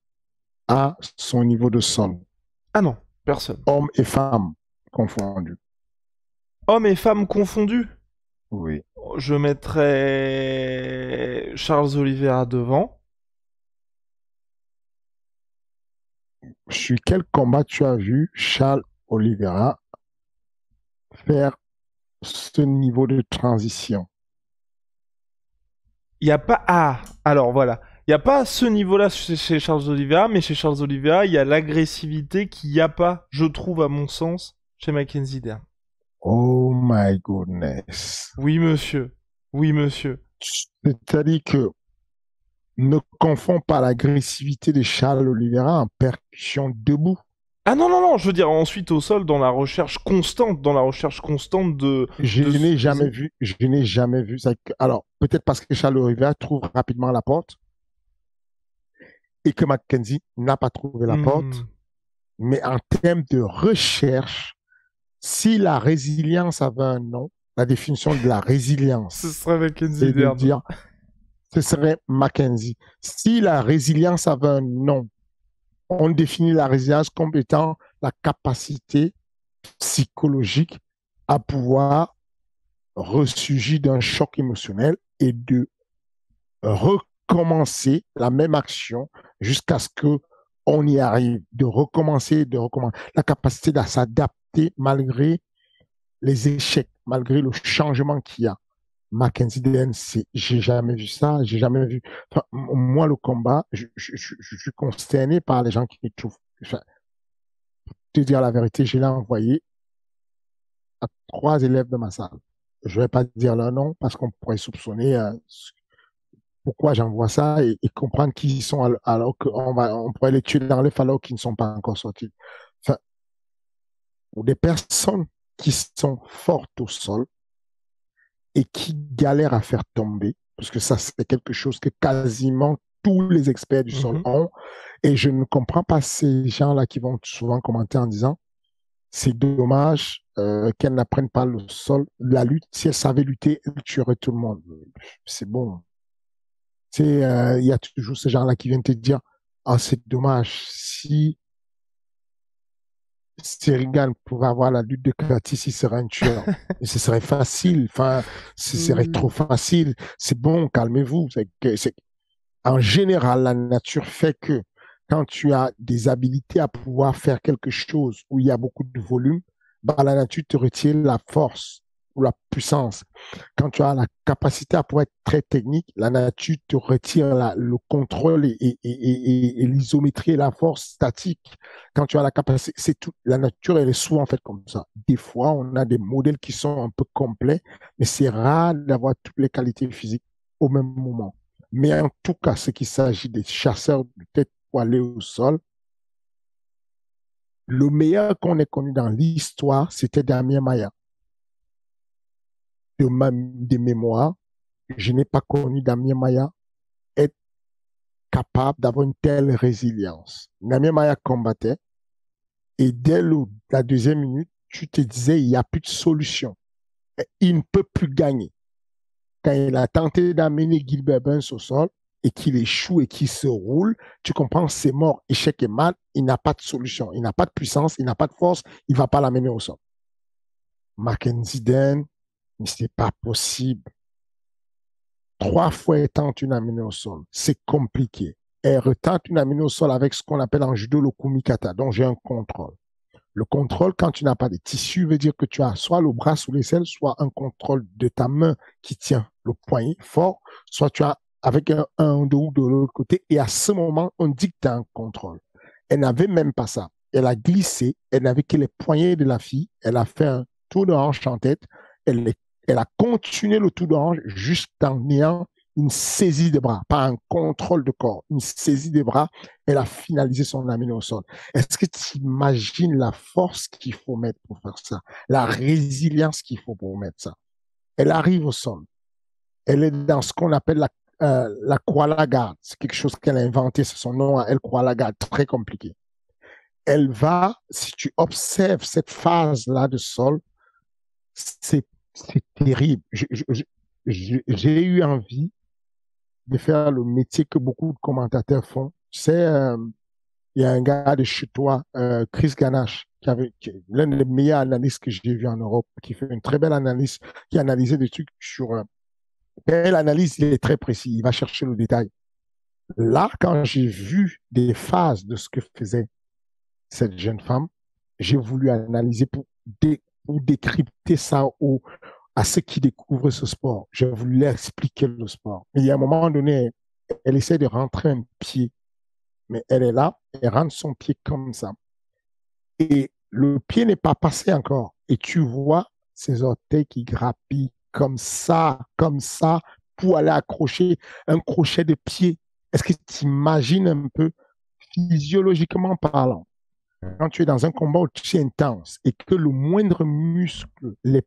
a son niveau de sol, Ah non, personne. hommes et femmes confondus. Hommes et femmes confondus. Oui. Je mettrais Charles Oliveira devant. Sur quel combat tu as vu Charles Oliveira faire ce niveau de transition? Il n'y a pas... Ah, alors voilà. Il n'y a pas ce niveau-là chez Charles Oliveira, mais chez Charles Oliveira, il y a l'agressivité qu'il n'y a pas, je trouve, à mon sens, chez Mackenzie Dern. Oh my goodness. Oui, monsieur. Oui, monsieur. C'est-à-dire que ne confonds pas l'agressivité de Charles Oliveira en percussion debout. Ah non, non, non, je veux dire, ensuite au sol, dans la recherche constante Je de n'ai des... jamais vu, je n'ai jamais vu ça. Alors, peut-être parce que Charles Oliveira trouve rapidement la porte et que Mackenzie n'a pas trouvé la porte. Hmm. Mais en termes de recherche, si la résilience avait un nom, la définition de la Ce résilience, serait Mackenzie c'est de Dern. dire, ce serait Mackenzie. Si la résilience avait un nom, on définit la résilience comme étant la capacité psychologique à pouvoir ressurgir d'un choc émotionnel et de recommencer la même action jusqu'à ce que on y arrive, de recommencer, de recommencer. La capacité de s'adapter malgré les échecs, malgré le changement qu'il y a. Mackenzie Dern, j'ai jamais vu ça, j'ai jamais vu. Enfin, moi, le combat, je suis consterné par les gens qui trouvent. Enfin, te dire la vérité, je l'ai envoyé à 3 élèves de ma salle. Je vais pas dire leur nom parce qu'on pourrait soupçonner pourquoi j'envoie ça et comprendre qui ils sont alors on pourrait les tuer dans l'œuf alors qu'ils ne sont pas encore sortis. Enfin, pour des personnes qui sont fortes au sol et qui galèrent à faire tomber, parce que ça, c'est quelque chose que quasiment tous les experts du sol Mhm. ont, et je ne comprends pas ces gens-là qui vont souvent commenter en disant c'est dommage qu'elle n'apprenne pas le sol, la lutte. Si elle savait lutter, elle tuerait tout le monde. C'est bon. Il y a toujours ces gens-là qui viennent te dire, ah, c'est dommage. Si Serigan pouvait avoir la lutte de Curtis, il serait un tueur. Et ce serait facile. Enfin, ce serait trop Oui. facile. C'est bon, calmez-vous. En général, la nature fait que quand tu as des habilités à pouvoir faire quelque chose où il y a beaucoup de volume, bah, la nature te retire la force ou la puissance. Quand tu as la capacité à pouvoir être très technique, la nature te retire le contrôle et l'isométrie et la force statique. Quand tu as la capacité, c'est tout. La nature, elle est souvent faite comme ça. Des fois, on a des modèles qui sont un peu complets, mais c'est rare d'avoir toutes les qualités physiques au même moment. Mais en tout cas, ce qu'il s'agit des chasseurs de tête poilée au sol, le meilleur qu'on ait connu dans l'histoire, c'était Damien Maya. De mémoire, je n'ai pas connu Damien Maya être capable d'avoir une telle résilience. Damien Maya combattait et dès la deuxième minute, tu te disais, il n'y a plus de solution. Il ne peut plus gagner. Quand il a tenté d'amener Gilbert Burns au sol et qu'il échoue et qu'il se roule, tu comprends, c'est mort, échec et mal, il n'a pas de solution, il n'a pas de puissance, il n'a pas de force, il ne va pas l'amener au sol. Mackenzie Dern, mais c'est pas possible. 3 fois elle tente une amenée au sol, c'est compliqué. Elle retente une amenée au sol avec ce qu'on appelle en judo le kumikata, donc j'ai un contrôle. Le contrôle, quand tu n'as pas de tissu, veut dire que tu as soit le bras sous l'aisselle, soit un contrôle de ta main qui tient le poignet fort, soit tu as avec un dos de l'autre côté. Et à ce moment, on dit que tu as un contrôle. Elle n'avait même pas ça. Elle a glissé, elle n'avait que les poignets de la fille. Elle a fait un tour de hanche en tête. Elle, elle a continué le tour de hanche jusqu'en ayant une saisie des bras, pas un contrôle de corps, une saisie des bras. Elle a finalisé son amenée au sol. Est-ce que tu imagines la force qu'il faut mettre pour faire ça, la résilience qu'il faut pour mettre ça? Elle arrive au sol. Elle est dans ce qu'on appelle la croix lagarde. C'est quelque chose qu'elle a inventé, c'est son nom à elle, croix lagarde, très compliqué. Elle va, si tu observes cette phase-là de sol, c'est terrible. J'ai eu envie de faire le métier que beaucoup de commentateurs font. Il y a un gars de chez toi, Chris Ganache, l'un des meilleurs analystes que j'ai vu en Europe, qui fait une très belle analyse, qui a analysé des trucs sur. L'analyse, il est très précis, il va chercher le détail. Là, quand j'ai vu des phases de ce que faisait cette jeune femme, j'ai voulu analyser pour décrypter ça à ceux qui découvrent ce sport. J'ai voulu leur expliquer le sport. Mais il y a un moment donné, elle essaie de rentrer un pied, mais elle est là, elle rentre son pied comme ça. Et le pied n'est pas passé encore. Et tu vois ses orteils qui grappillent comme ça, pour aller accrocher un crochet de pied. Est-ce que tu imagines un peu, physiologiquement parlant, quand tu es dans un combat aussi intense et que le moindre muscle, les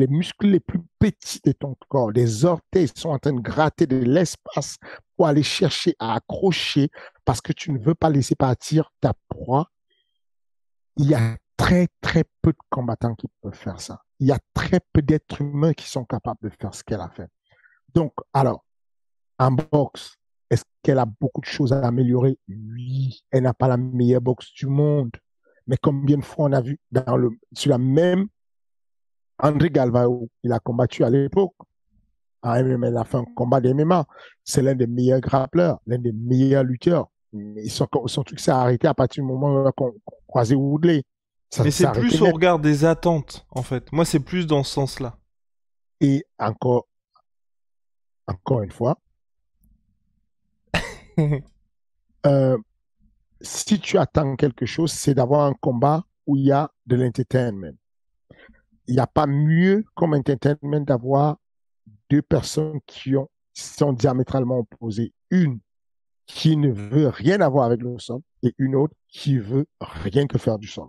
muscles les plus petits de ton corps, les orteils sont en train de gratter de l'espace pour aller chercher à accrocher parce que tu ne veux pas laisser partir ta proie, il y a très, très peu de combattants qui peuvent faire ça. Il y a très peu d'êtres humains qui sont capables de faire ce qu'elle a fait. Donc, alors, en boxe, est-ce qu'elle a beaucoup de choses à améliorer? Oui, elle n'a pas la meilleure boxe du monde. Mais combien de fois on a vu sur la même André Galvao, il a combattu à l'époque. À MMA, il a fait un combat d'MMA. C'est l'un des meilleurs grappleurs, l'un des meilleurs lutteurs. Son truc s'est arrêté à partir du moment où on a croisé Woodley. Ça Mais s'est c'est arrêté plus au net. regard des attentes, en fait. Moi, c'est plus dans ce sens-là. Et encore une fois, euh, si tu attends quelque chose, c'est d'avoir un combat où il y a de l'entertainment. Il n'y a pas mieux comme entertainment d'avoir deux personnes qui sont diamétralement opposées. Une qui ne veut rien avoir avec le sol et une autre qui veut rien que faire du sol.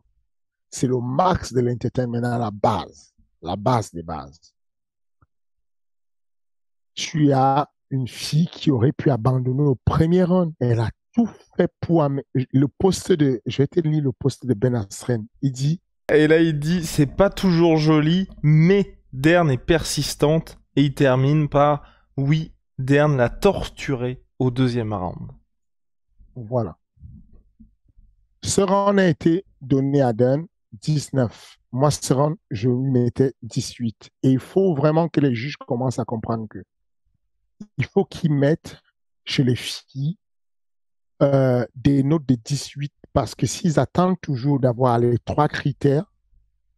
C'est le max de l'entertainment à la base des bases. Tu as une fille qui aurait pu abandonner au premier round. Elle a tout fait pour le poste de, je vais te lire le poste de Ben Askren. Il dit, Et là, il dit, c'est pas toujours joli, mais Dern est persistante. Et il termine par, oui, Dern l'a torturé au deuxième round. voilà. Ce round a été donné à Dan 19. Moi, ce round, je lui mettais 18. Et il faut vraiment que les juges commencent à comprendre que il faut qu'ils mettent chez les filles des notes de 18 parce que s'ils attendent toujours d'avoir les trois critères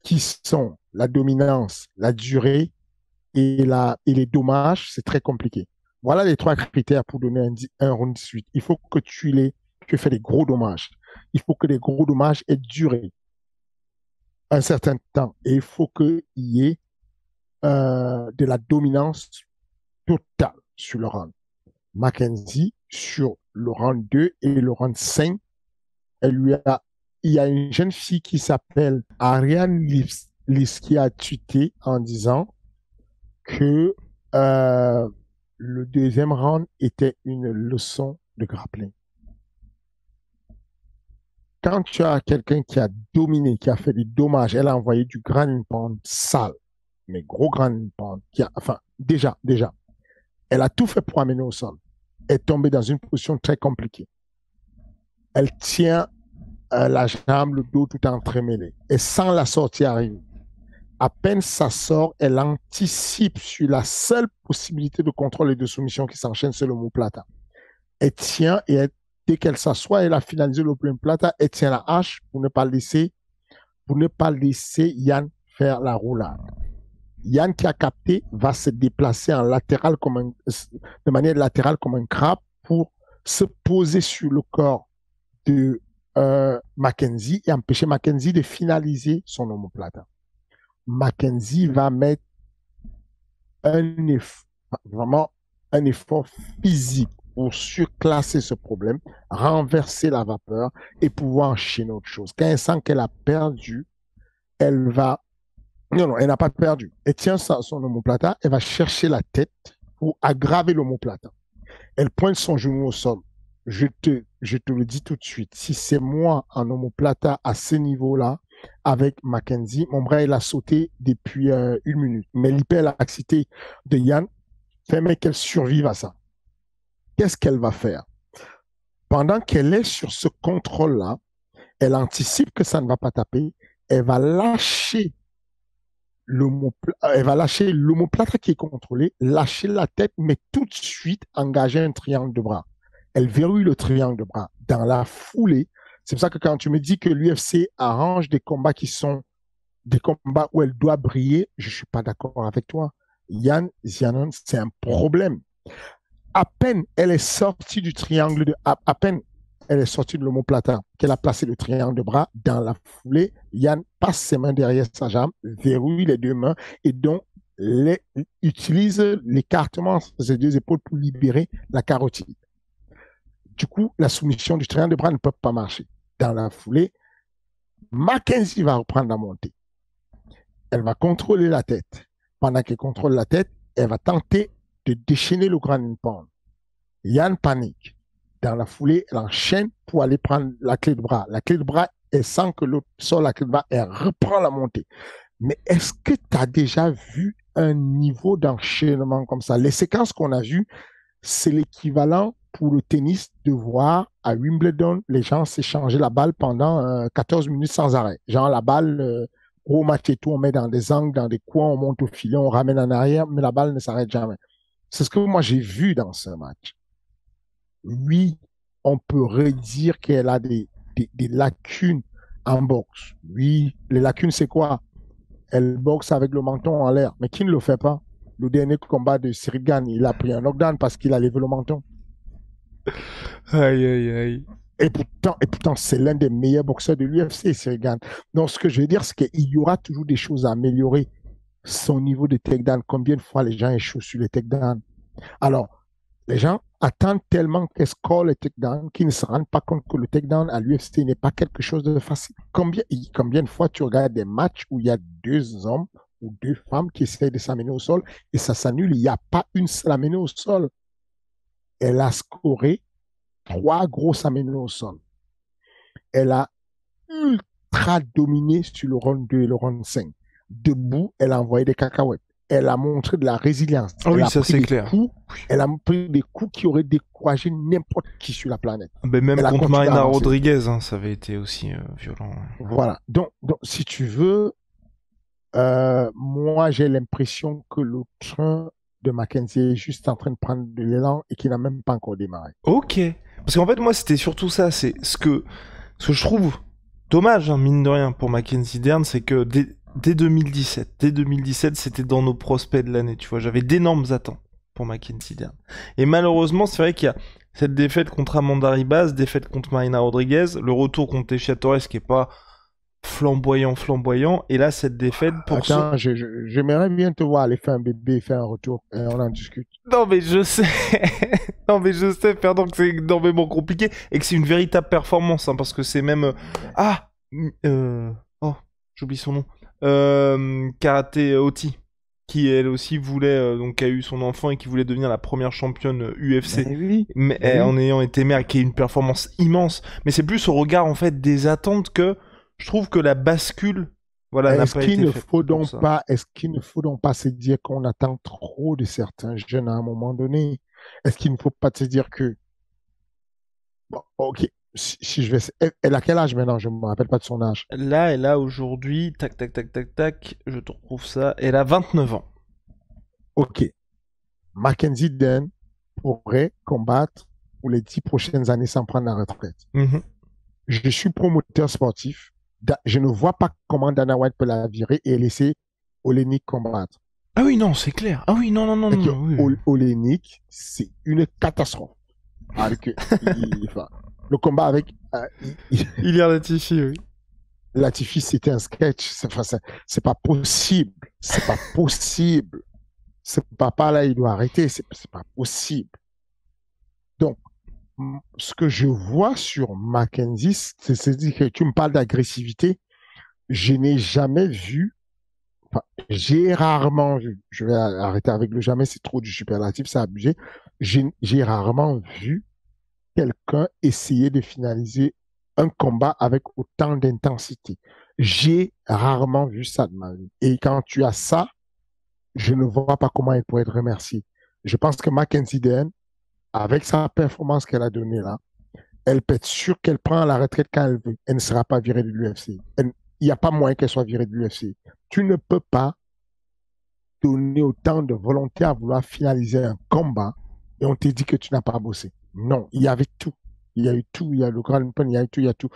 qui sont la dominance, la durée et les dommages, c'est très compliqué. Voilà les trois critères pour donner un round 18. Il faut que tu fais des gros dommages. Il faut que les gros dommages aient duré un certain temps. Et il faut qu'il y ait de la dominance totale sur le round. Mackenzie, sur le round 2 et le round 5, il y a une jeune fille qui s'appelle Ariane Lis qui a tweeté en disant que le deuxième round était une leçon de grappling. Quand tu as quelqu'un qui a dominé, qui a fait des dommages, elle a envoyé du ground pound sale, mais gros ground pound, enfin, déjà, elle a tout fait pour amener au sol. Elle est tombée dans une position très compliquée. Elle tient la jambe, le dos tout entremêlé. Et sans la sortie arriver. À peine ça sort, elle anticipe sur la seule possibilité de contrôle et de soumission qui s'enchaîne sur l'omoplata. Elle tient et dès qu'elle s'assoit, elle a finalisé l'omoplata, elle tient la hache pour ne pas laisser Yann faire la roulade. Yann qui a capté va se déplacer en latéral de manière latérale comme un crabe pour se poser sur le corps de Mackenzie et empêcher Mackenzie de finaliser son omoplata. Mackenzie va mettre vraiment un effort physique pour surclasser ce problème, renverser la vapeur et pouvoir enchaîner autre chose. Quand elle sent qu'elle a perdu, elle va... Non, elle n'a pas perdu. Elle tient son omoplata, elle va chercher la tête pour aggraver l'omoplata. Elle pointe son genou au sol. Je te le dis tout de suite, si c'est moi en omoplata à ce niveau-là, avec Mackenzie, mon bras, il a sauté depuis une minute. Mais l'hyperlaxité de Yann fait qu'elle survive à ça. Qu'est-ce qu'elle va faire? Pendant qu'elle est sur ce contrôle-là, elle anticipe que ça ne va pas taper, elle va lâcher l'omoplata qui est contrôlé, lâcher la tête, mais tout de suite engager un triangle de bras. Elle verrouille le triangle de bras. Dans la foulée, c'est pour ça que quand tu me dis que l'UFC arrange des combats qui sont des combats où elle doit briller, je ne suis pas d'accord avec toi. Yann Xianon, c'est un problème. À peine elle est sortie du triangle à peine elle est sortie de l'omoplata, qu'elle a placé le triangle de bras dans la foulée, Yann passe ses mains derrière sa jambe, verrouille les deux mains et donc les, utilise l'écartement de ses deux épaules pour libérer la carotide. Du coup, la soumission du triangle de bras ne peut pas marcher. Dans la foulée, Mackenzie va reprendre la montée. Elle va contrôler la tête. Pendant qu'elle contrôle la tête, elle va tenter de déchaîner le grand pound. Yann panique. Dans la foulée, elle enchaîne pour aller prendre la clé de bras. La clé de bras, elle sent que l'autre sort la clé de bras, elle reprend la montée. Mais est-ce que tu as déjà vu un niveau d'enchaînement comme ça? Les séquences qu'on a vues, c'est l'équivalent pour le tennis de voir à Wimbledon les gens s'échanger la balle pendant 14 minutes sans arrêt. Genre la balle, gros match et tout, on met dans des angles, dans des coins, on monte au filet, on ramène en arrière, mais la balle ne s'arrête jamais. C'est ce que moi j'ai vu dans ce match. Oui, on peut redire qu'elle a des lacunes en boxe. Oui, les lacunes, c'est quoi? Elle boxe avec le menton en l'air. Mais qui ne le fait pas? Le dernier combat de Cyril Gane, il a pris un knockdown parce qu'il a levé le menton. Aïe, aïe, aïe. Et pourtant c'est l'un des meilleurs boxeurs de l'UFC, Cyril Gane. Donc, ce que je veux dire, c'est qu'il y aura toujours des choses à améliorer. Son niveau de takedown, combien de fois les gens échouent sur les takedowns? Alors, les gens attendent tellement qu'elle score le takedown qu'ils ne se rendent pas compte que le takedown à l'UFC n'est pas quelque chose de facile. Combien de fois tu regardes des matchs où il y a deux hommes ou deux femmes qui essayent de s'amener au sol et ça s'annule, il n'y a pas une seule amenée au sol. Elle a scoré trois grosses amenées au sol. Elle a ultra dominé sur le round 2 et le round 5. Debout, elle a envoyé des cacahuètes. Elle a montré de la résilience. Ah oui, elle a ça pris c'est des clair. coups, elle a pris des coups qui auraient découragé n'importe qui sur la planète. Ben, même Elle a contre continué à Marina avancer. Rodriguez, hein, ça avait été aussi violent. Voilà. Donc, si tu veux, moi, j'ai l'impression que le train de Mackenzie est juste en train de prendre de l'élan et qu'il n'a même pas encore démarré. Ok. Parce qu'en fait, moi, c'était surtout ça. C'est ce que je trouve dommage, hein, mine de rien, pour Mackenzie Dern, c'est que dès 2017, c'était dans nos prospects de l'année, tu vois. J'avais d'énormes attentes pour Mackenzie Dern. Et malheureusement, c'est vrai qu'il y a cette défaite contre Amanda Ribas, défaite contre Marina Rodriguez, le retour contre Teixeira Torres qui est pas flamboyant, et là, cette défaite pour Attends, j'aimerais bien te voir aller faire un bébé, faire un retour, et on en discute. Non mais je sais, non mais je sais, pardon, que c'est énormément compliqué et que c'est une véritable performance, hein, parce que c'est même ah oh j'oublie son nom, Karaté Oti, qui elle aussi voulait donc a eu son enfant et qui voulait devenir la première championne UFC, Ben oui, mais ben oui. en ayant été mère, qui est une performance immense, mais c'est plus au regard en fait des attentes que je trouve que la bascule, voilà, n'a Est-ce pas qu'il été ne faite faut pour donc ça. pas, est-ce qu'il ne faut donc pas se dire qu'on attend trop de certains jeunes à un moment donné? Est-ce qu'il ne faut pas se dire que, bon, ok, si je vais, elle a quel âge maintenant? Je ne me rappelle pas de son âge. Là, elle a aujourd'hui, tac, tac, tac, tac, tac, je te retrouve ça, elle a 29 ans. Ok, Mackenzie Dern pourrait combattre pour les 10 prochaines années sans prendre la retraite. Mhm. Je suis promoteur sportif. Je ne vois pas comment Dana White peut la virer et laisser Olenik combattre. Ah oui, non, c'est clair. Ah oui, non, non, non, Et que non, oui. Olenik, c'est une catastrophe. Avec, enfin, le combat avec Il y a Latifi, oui. Latifi, c'était un sketch. C'est pas possible. C'est pas possible. Ce papa-là, il doit arrêter. C'est pas possible. Donc, ce que je vois sur Mackenzie, c'est dire que tu me parles d'agressivité. Je n'ai jamais vu, enfin, j'ai rarement vu, je vais arrêter avec le jamais, c'est trop du superlatif, c'est abusé. J'ai rarement vu quelqu'un essayer de finaliser un combat avec autant d'intensité. J'ai rarement vu ça de ma vie. Et quand tu as ça, je ne vois pas comment elle pourrait être remerciée. Je pense que Mackenzie Dern, avec sa performance qu'elle a donnée là, elle peut être sûre qu'elle prend la retraite quand elle veut. Elle ne sera pas virée de l'UFC. Il n'y a pas moyen qu'elle soit virée de l'UFC. Tu ne peux pas donner autant de volonté à vouloir finaliser un combat et on te dit que tu n'as pas bossé. Non, il y avait tout. Il y a eu tout. Il y a le Grand Open, il y a eu tout, il y a tout.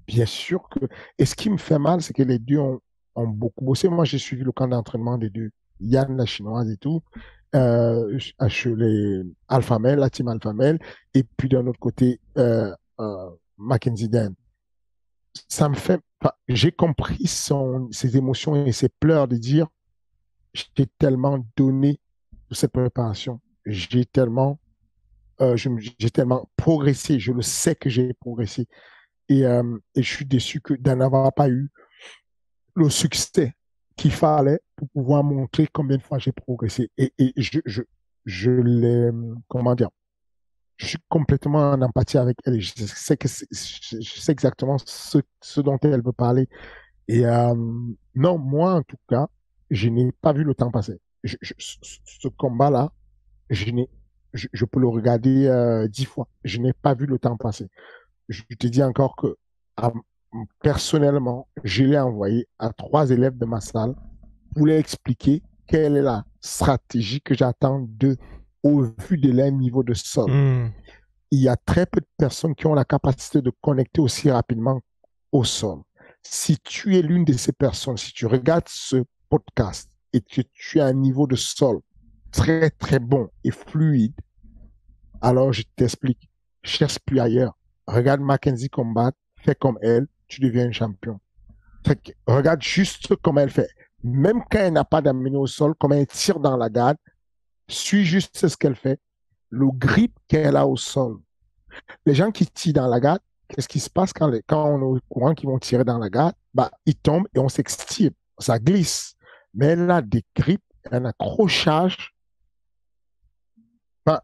Bien sûr que. Et ce qui me fait mal, c'est que les deux ont beaucoup bossé. Moi, j'ai suivi le camp d'entraînement des deux. Yann, la chinoise et tout. chez les Alpha Male, la team Alpha Male, et puis d'un autre côté, Mackenzie Dern. Ça me fait, enfin, j'ai compris ses émotions et ses pleurs de dire, j'ai tellement donné de cette préparation, j'ai tellement progressé, je le sais que j'ai progressé, et je suis déçu d'en avoir pas eu le succès qu'il fallait pour pouvoir montrer combien de fois j'ai progressé. Et je l'ai, comment dire, je suis complètement en empathie avec elle. Je sais exactement ce dont elle veut parler. Et non, moi, en tout cas, je n'ai pas vu le temps passer. Ce combat-là, je n'ai, je peux le regarder 10 fois. Je n'ai pas vu le temps passer. Je te dis encore que à- personnellement, je l'ai envoyé à 3 élèves de ma salle pour leur expliquer quelle est la stratégie que j'attends d'eux au vu de leur niveau de sol. Hmm. Il y a très peu de personnes qui ont la capacité de connecter aussi rapidement au sol. Si tu es l'une de ces personnes, si tu regardes ce podcast et que tu as un niveau de sol très, très bon et fluide, alors je t'explique, cherche plus ailleurs. Regarde Mackenzie combattre, fais comme elle, tu deviens un champion. Regarde juste comment elle fait. Même quand elle n'a pas d'amener au sol, comment elle tire dans la garde, suis juste ce qu'elle fait. Le grip qu'elle a au sol. Les gens qui tirent dans la garde, qu'est-ce qui se passe quand on est au courant qu'ils vont tirer dans la garde? Bah, ils tombent et on s'extire. Ça glisse. Mais elle a des grips, un accrochage. Bah,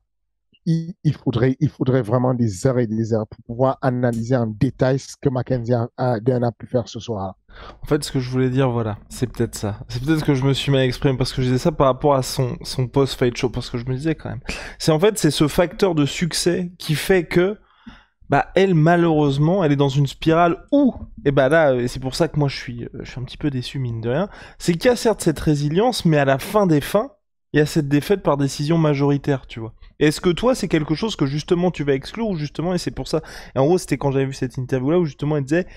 il faudrait vraiment des heures et des heures pour pouvoir analyser en détail ce que Mackenzie a pu faire ce soir. En fait, ce que je voulais dire, voilà, c'est peut-être ça. C'est peut-être que je me suis mal exprimé parce que je disais ça par rapport à son post-fight show, parce que je me disais quand même. C'est ce facteur de succès qui fait que, bah, elle, malheureusement, elle est dans une spirale où, et bah là, et c'est pour ça que moi je suis un petit peu déçu, mine de rien, c'est qu'il y a certes cette résilience, mais à la fin des fins, il y a cette défaite par décision majoritaire, tu vois. Est-ce que toi, c'est quelque chose que justement tu vas exclure ou justement, et c'est pour ça, et en gros, c'était quand j'avais vu cette interview-là où justement elle disait,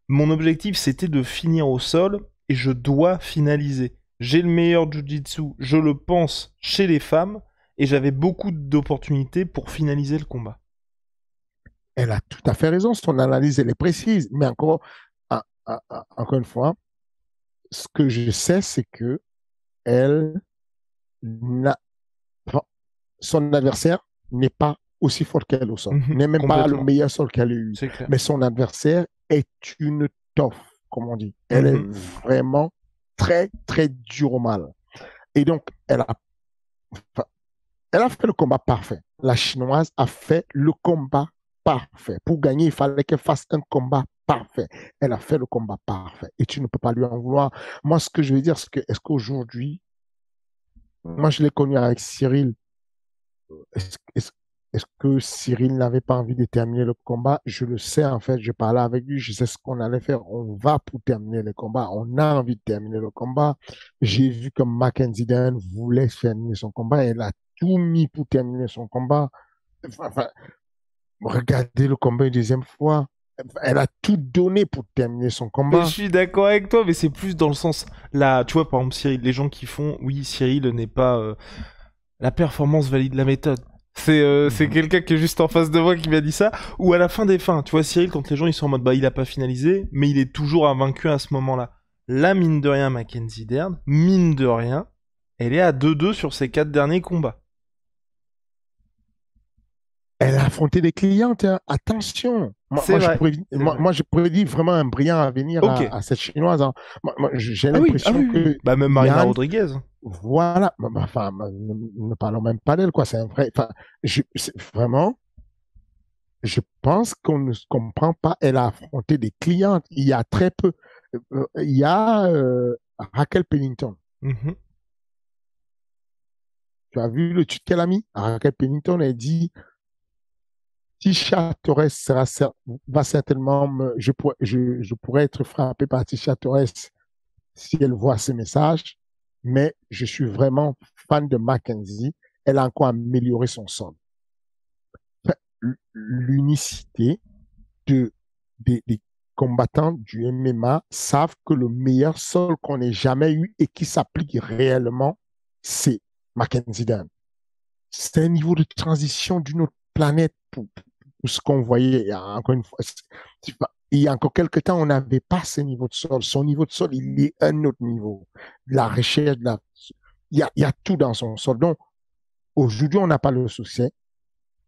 mon objectif c'était de finir au sol et je dois finaliser. J'ai le meilleur jiu-jitsu, je le pense, chez les femmes, et j'avais beaucoup d'opportunités pour finaliser le combat. Elle a tout à fait raison, son analyse, elle est précise. Mais encore une fois, ce que je sais, c'est que elle n'a, enfin, son adversaire n'est pas aussi fort qu'elle au sol, Mhm, n'est même pas le complètement, meilleur sol qu'elle a eu. c'est clair. Mais son adversaire est une toffe, comme on dit. Elle est Mhm. vraiment très, très dure au mal. Et donc, enfin, elle a fait le combat parfait. La Chinoise a fait le combat parfait. Pour gagner, il fallait qu'elle fasse un combat parfait. Elle a fait le combat parfait. Et tu ne peux pas lui en vouloir. Moi, ce que je veux dire, c'est que, est-ce qu'aujourd'hui, moi, je l'ai connu avec Cyril. Est-ce, est-ce- est-ce que Cyril n'avait pas envie de terminer le combat? Je le sais, en fait. Je parlais avec lui. Je sais ce qu'on allait faire. On va pour terminer le combat. On a envie de terminer le combat. J'ai vu que Mackenzie Dern voulait terminer son combat. Elle a tout mis pour terminer son combat. Enfin, regardez le combat une deuxième fois. Elle a tout donné pour terminer son Mais je combat. suis d'accord avec toi, mais c'est plus dans le sens là, tu vois par exemple Cyril, les gens qui font oui Cyril n'est pas la performance valide la méthode. C'est Mhm. quelqu'un qui est juste en face de moi qui m'a dit ça. Ou à la fin des fins, tu vois Cyril quand les gens ils sont en mode bah il a pas finalisé, mais il est toujours invaincu à ce moment-là. Là mine de rien Mackenzie Dern, mine de rien, elle est à 2-2 sur ses 4 derniers combats. Elle a affronté des clientes, hein. Attention. C'est vrai, c'est vrai. Moi, je prédis vraiment un brillant avenir Ok. à cette Chinoise, hein. J'ai Ah l'impression oui, oui. que Bah même Marina Yann, Rodriguez. voilà, enfin, ne parlons même pas d'elle, quoi. C'est un vrai, enfin, vraiment, je pense qu'on ne se comprend pas. Elle a affronté des clientes. Il y a très peu. Il y a Raquel Pennington. Mhm. Tu as vu le tweet qu'elle a mis? Raquel Pennington, elle dit Tisha Torres va certainement je pourrais être frappé par Tisha Torres si elle voit ce message, mais je suis vraiment fan de Mackenzie. Elle a encore amélioré son sol. L'unicité de, des combattants du MMA savent que le meilleur sol qu'on ait jamais eu et qui s'applique réellement, c'est Mackenzie Dern. C'était un niveau de transition d'une autre planète pour ce qu'on voyait. Encore une fois, il y a encore quelques temps, on n'avait pas ce niveau de sol. Son niveau de sol, il est un autre niveau. La recherche, il y a tout dans son sol. Donc, aujourd'hui, on n'a pas le succès.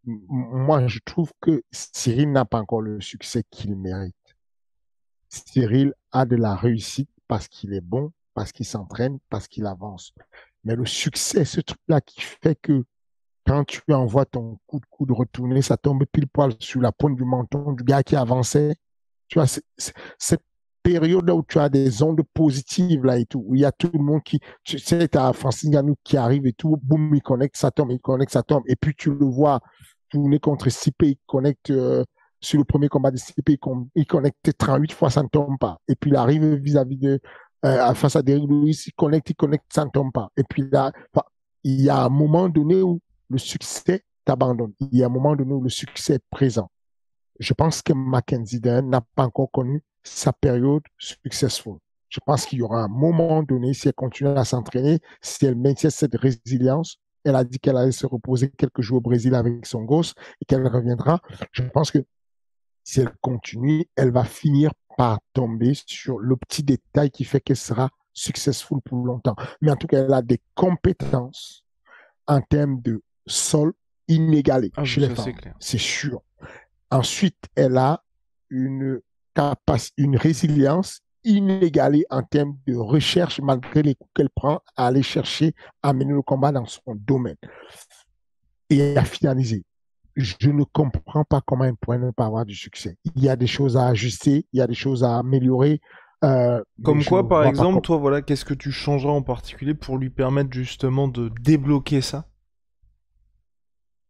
Moi, je trouve que Cyril n'a pas encore le succès qu'il mérite. Cyril a de la réussite parce qu'il est bon, parce qu'il s'entraîne, parce qu'il avance. Mais le succès, ce truc-là qui fait que quand tu envoies ton coup de coude retourner, ça tombe pile poil sur la pointe du menton du gars qui avançait. Tu vois, cette période-là où tu as des ondes positives là et tout, où il y a tout le monde qui, tu sais, tu as Francis Ngannou qui arrive et tout, boum, il connecte, ça tombe, il connecte, ça tombe. Et puis tu le vois tourner contre Stipe, il connecte sur le premier combat de Stipe, il connecte 38 fois, ça ne tombe pas. Et puis il arrive vis-à-vis de, face à Derrick Lewis, il connecte, ça ne tombe pas. Et puis là, enfin, il y a un moment donné où le succès t'abandonne. Il y a un moment donné où le succès est présent. Je pense que Mackenzie Dern n'a pas encore connu sa période successful. Je pense qu'il y aura un moment donné, si elle continue à s'entraîner, si elle maintient cette résilience, elle a dit qu'elle allait se reposer quelques jours au Brésil avec son gosse et qu'elle reviendra. Je pense que si elle continue, elle va finir par tomber sur le petit détail qui fait qu'elle sera successful pour longtemps. Mais en tout cas, elle a des compétences en termes de sol inégalé Ah, chez mais les ça, c'est femmes, clair. c'est sûr. Ensuite, elle a une une résilience inégalée en termes de recherche, malgré les coups qu'elle prend, à aller chercher à mener le combat dans son domaine et à finaliser. Je ne comprends pas comment elle pourrait ne pas avoir du succès. Il y a des choses à ajuster, il y a des choses à améliorer, mais Comme je ne quoi, par vois pas exemple, comment. toi, voilà, qu'est-ce que tu changeras en particulier pour lui permettre justement de débloquer ça?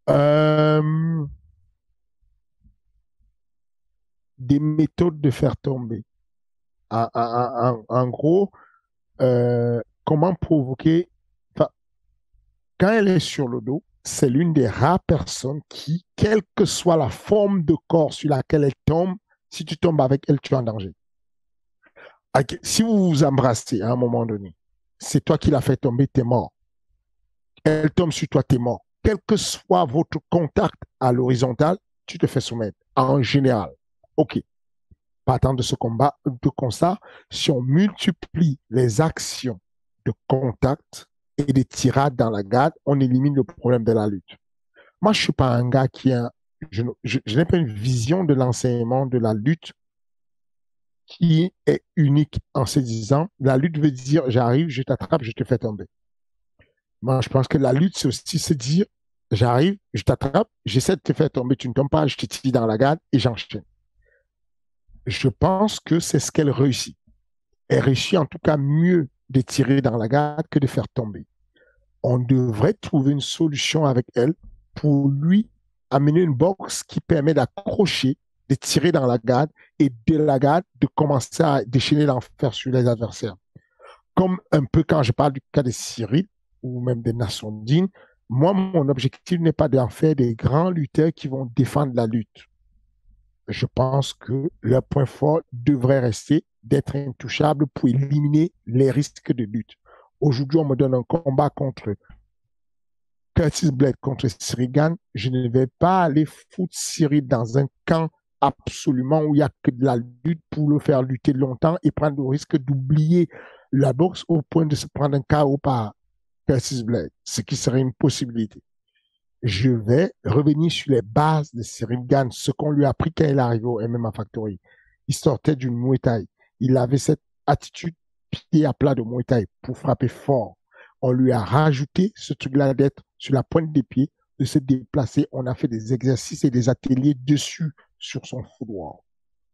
Euh, des méthodes de faire tomber. En gros, comment provoquer. Enfin, quand elle est sur le dos, c'est l'une des rares personnes qui, quelle que soit la forme de corps sur laquelle elle tombe, si tu tombes avec elle, tu es en danger. Si vous vous embrassez à un moment donné, c'est toi qui l'as fait tomber, tu es mort. Elle tombe sur toi, tu es mort. Quel que soit votre contact à l'horizontale, tu te fais soumettre en général. OK. Partant de ce combat, de constat, si on multiplie les actions de contact et des tirades dans la garde, on élimine le problème de la lutte. Moi, je suis pas un gars qui a, je n'ai pas une vision de l'enseignement de la lutte qui est unique en se disant, la lutte veut dire, j'arrive, je t'attrape, je te fais tomber. Moi, je pense que la lutte, c'est aussi se dire, j'arrive, je t'attrape, j'essaie de te faire tomber, tu ne tombes pas, je te tire dans la garde et j'enchaîne. Je pense que c'est ce qu'elle réussit. Elle réussit en tout cas mieux de tirer dans la garde que de faire tomber. On devrait trouver une solution avec elle pour lui amener une boxe qui permet d'accrocher, de tirer dans la garde et de la garde de commencer à déchaîner l'enfer sur les adversaires. Comme un peu quand je parle du cas de Cyril ou même de Nassondine, moi, mon objectif n'est pas d'en faire des grands lutteurs qui vont défendre la lutte. Je pense que leur point fort devrait rester d'être intouchable pour éliminer les risques de lutte. Aujourd'hui, on me donne un combat contre Curtis Blade contre Cyril Gann. Je ne vais pas aller foutre Cyril dans un camp absolument où il n'y a que de la lutte pour le faire lutter longtemps et prendre le risque d'oublier la boxe au point de se prendre un KO par Curtis Blade, ce qui serait une possibilité. Je vais revenir sur les bases de Cyril Gann, ce qu'on lui a appris quand il est arrivé au MMA Factory. Il sortait d'une Muay Thai. Il avait cette attitude pied à plat de Muay Thai pour frapper fort. On lui a rajouté ce truc-là d'être sur la pointe des pieds, de se déplacer. On a fait des exercices et des ateliers dessus sur son foudoir.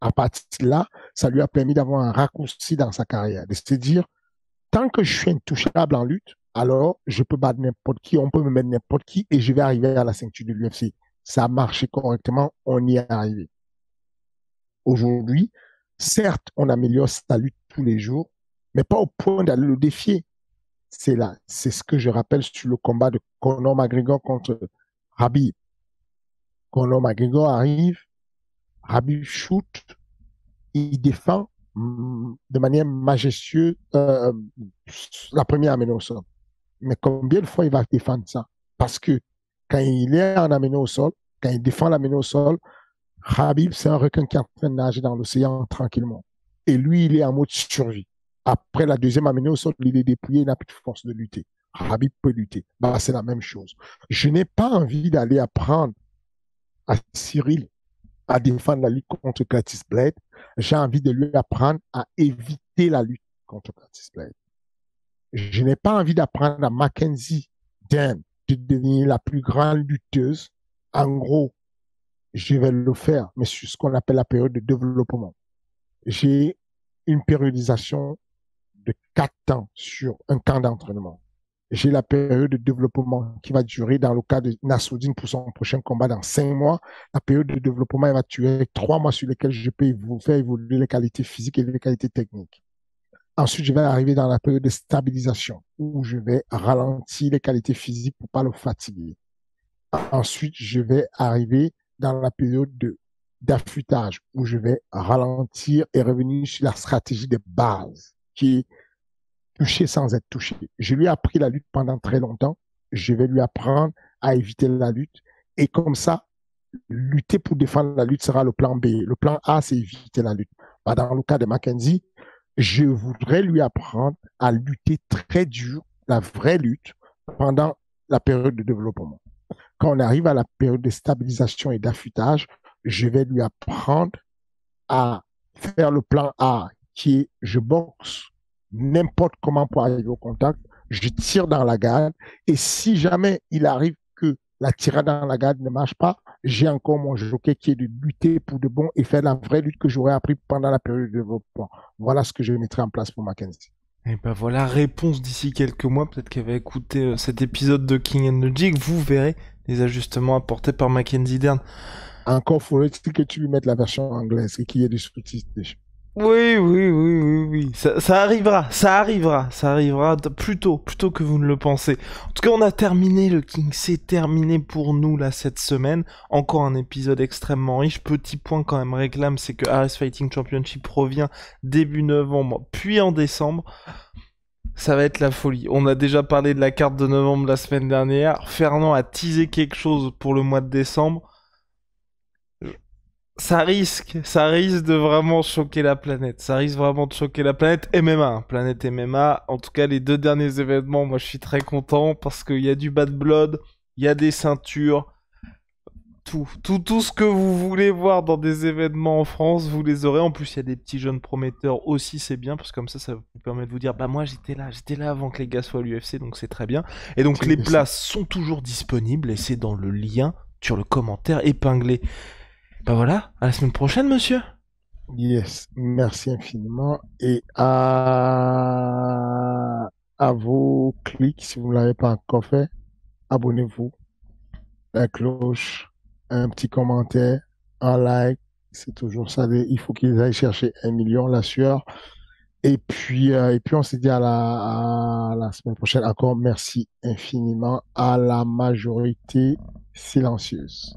À partir de là, ça lui a permis d'avoir un raccourci dans sa carrière, de se dire, tant que je suis intouchable en lutte, alors je peux battre n'importe qui, on peut me mettre n'importe qui et je vais arriver à la ceinture de l'UFC. Ça a marché correctement, on y est arrivé. Aujourd'hui, certes, on améliore sa lutte tous les jours, mais pas au point d'aller le défier. C'est là, c'est ce que je rappelle sur le combat de Conor McGregor contre Habib. Conor McGregor arrive, Habib shoot, il défend de manière majestueuse la première amenée au sol. Mais combien de fois il va défendre ça? Parce que quand il est en amené au sol, quand il défend l'amené au sol, Khabib, c'est un requin qui est en train de nager dans l'océan tranquillement. Et lui, il est en mode survie. Après la deuxième amenée au sol, il est dépouillé, il n'a plus de force de lutter. Khabib peut lutter. Bah, c'est la même chose. Je n'ai pas envie d'aller apprendre à Cyril à défendre la lutte contre Curtis Blade. J'ai envie de lui apprendre à éviter la lutte contre Curtis Blade. Je n'ai pas envie d'apprendre à Mackenzie Dern de devenir la plus grande lutteuse. En gros, je vais le faire, mais sur ce qu'on appelle la période de développement. J'ai une périodisation de 4 ans sur un camp d'entraînement. J'ai la période de développement qui va durer, dans le cas de Nassoudine pour son prochain combat dans 5 mois. La période de développement, elle va durer 3 mois sur lesquels je peux vous faire évoluer les qualités physiques et les qualités techniques. Ensuite, je vais arriver dans la période de stabilisation où je vais ralentir les qualités physiques pour ne pas le fatiguer. Ensuite, je vais arriver dans la période d'affûtage où je vais ralentir et revenir sur la stratégie de base qui est toucher sans être touché. Je lui ai appris la lutte pendant très longtemps. Je vais lui apprendre à éviter la lutte. Et comme ça, lutter pour défendre la lutte sera le plan B. Le plan A, c'est éviter la lutte. Dans le cas de Mackenzie, je voudrais lui apprendre à lutter très dur, la vraie lutte, pendant la période de développement. Quand on arrive à la période de stabilisation et d'affûtage, je vais lui apprendre à faire le plan A, qui est je boxe n'importe comment pour arriver au contact, je tire dans la garde, et si jamais il arrive que la tirade dans la garde ne marche pas, j'ai encore mon jockey qui est de lutter pour de bon et faire la vraie lutte que j'aurais appris pendant la période de développement. Voilà ce que je mettrai en place pour Mackenzie. Et ben voilà, réponse d'ici quelques mois, peut-être qu'elle va écouter cet épisode de King and the Jig, vous verrez les ajustements apportés par Mackenzie Dern. Encore faudrait-il que tu lui mettes la version anglaise et qu'il y ait des sous-titres déjà. Oui, oui, oui, oui, oui. Ça arrivera, ça arrivera plus tôt que vous ne le pensez. En tout cas, on a terminé le King, c'est terminé pour nous là cette semaine. Encore un épisode extrêmement riche. Petit point quand même réclame, c'est que Harris Fighting Championship revient début novembre, puis en décembre. Ça va être la folie. On a déjà parlé de la carte de novembre la semaine dernière. Fernand a teasé quelque chose pour le mois de décembre. Ça risque de vraiment choquer la planète. Ça risque vraiment de choquer la planète MMA, hein. Planète MMA. En tout cas, les 2 derniers événements, moi je suis très content parce qu'il y a du bad blood, il y a des ceintures, tout ce que vous voulez voir dans des événements en France, vous les aurez. En plus, il y a des petits jeunes prometteurs aussi, c'est bien parce que comme ça vous permet de vous dire, bah moi j'étais là avant que les gars soient à l'UFC, donc c'est très bien. Et donc les places sont toujours disponibles et c'est dans le lien sur le commentaire épinglé. Bah voilà, à la semaine prochaine, monsieur. Yes, merci infiniment. Et à vos clics, si vous ne l'avez pas encore fait, abonnez-vous, la cloche, un petit commentaire, un like, c'est toujours ça. Il faut qu'ils aillent chercher 1 million, la sueur. Et puis on se dit à la semaine prochaine. Encore merci infiniment à la majorité silencieuse.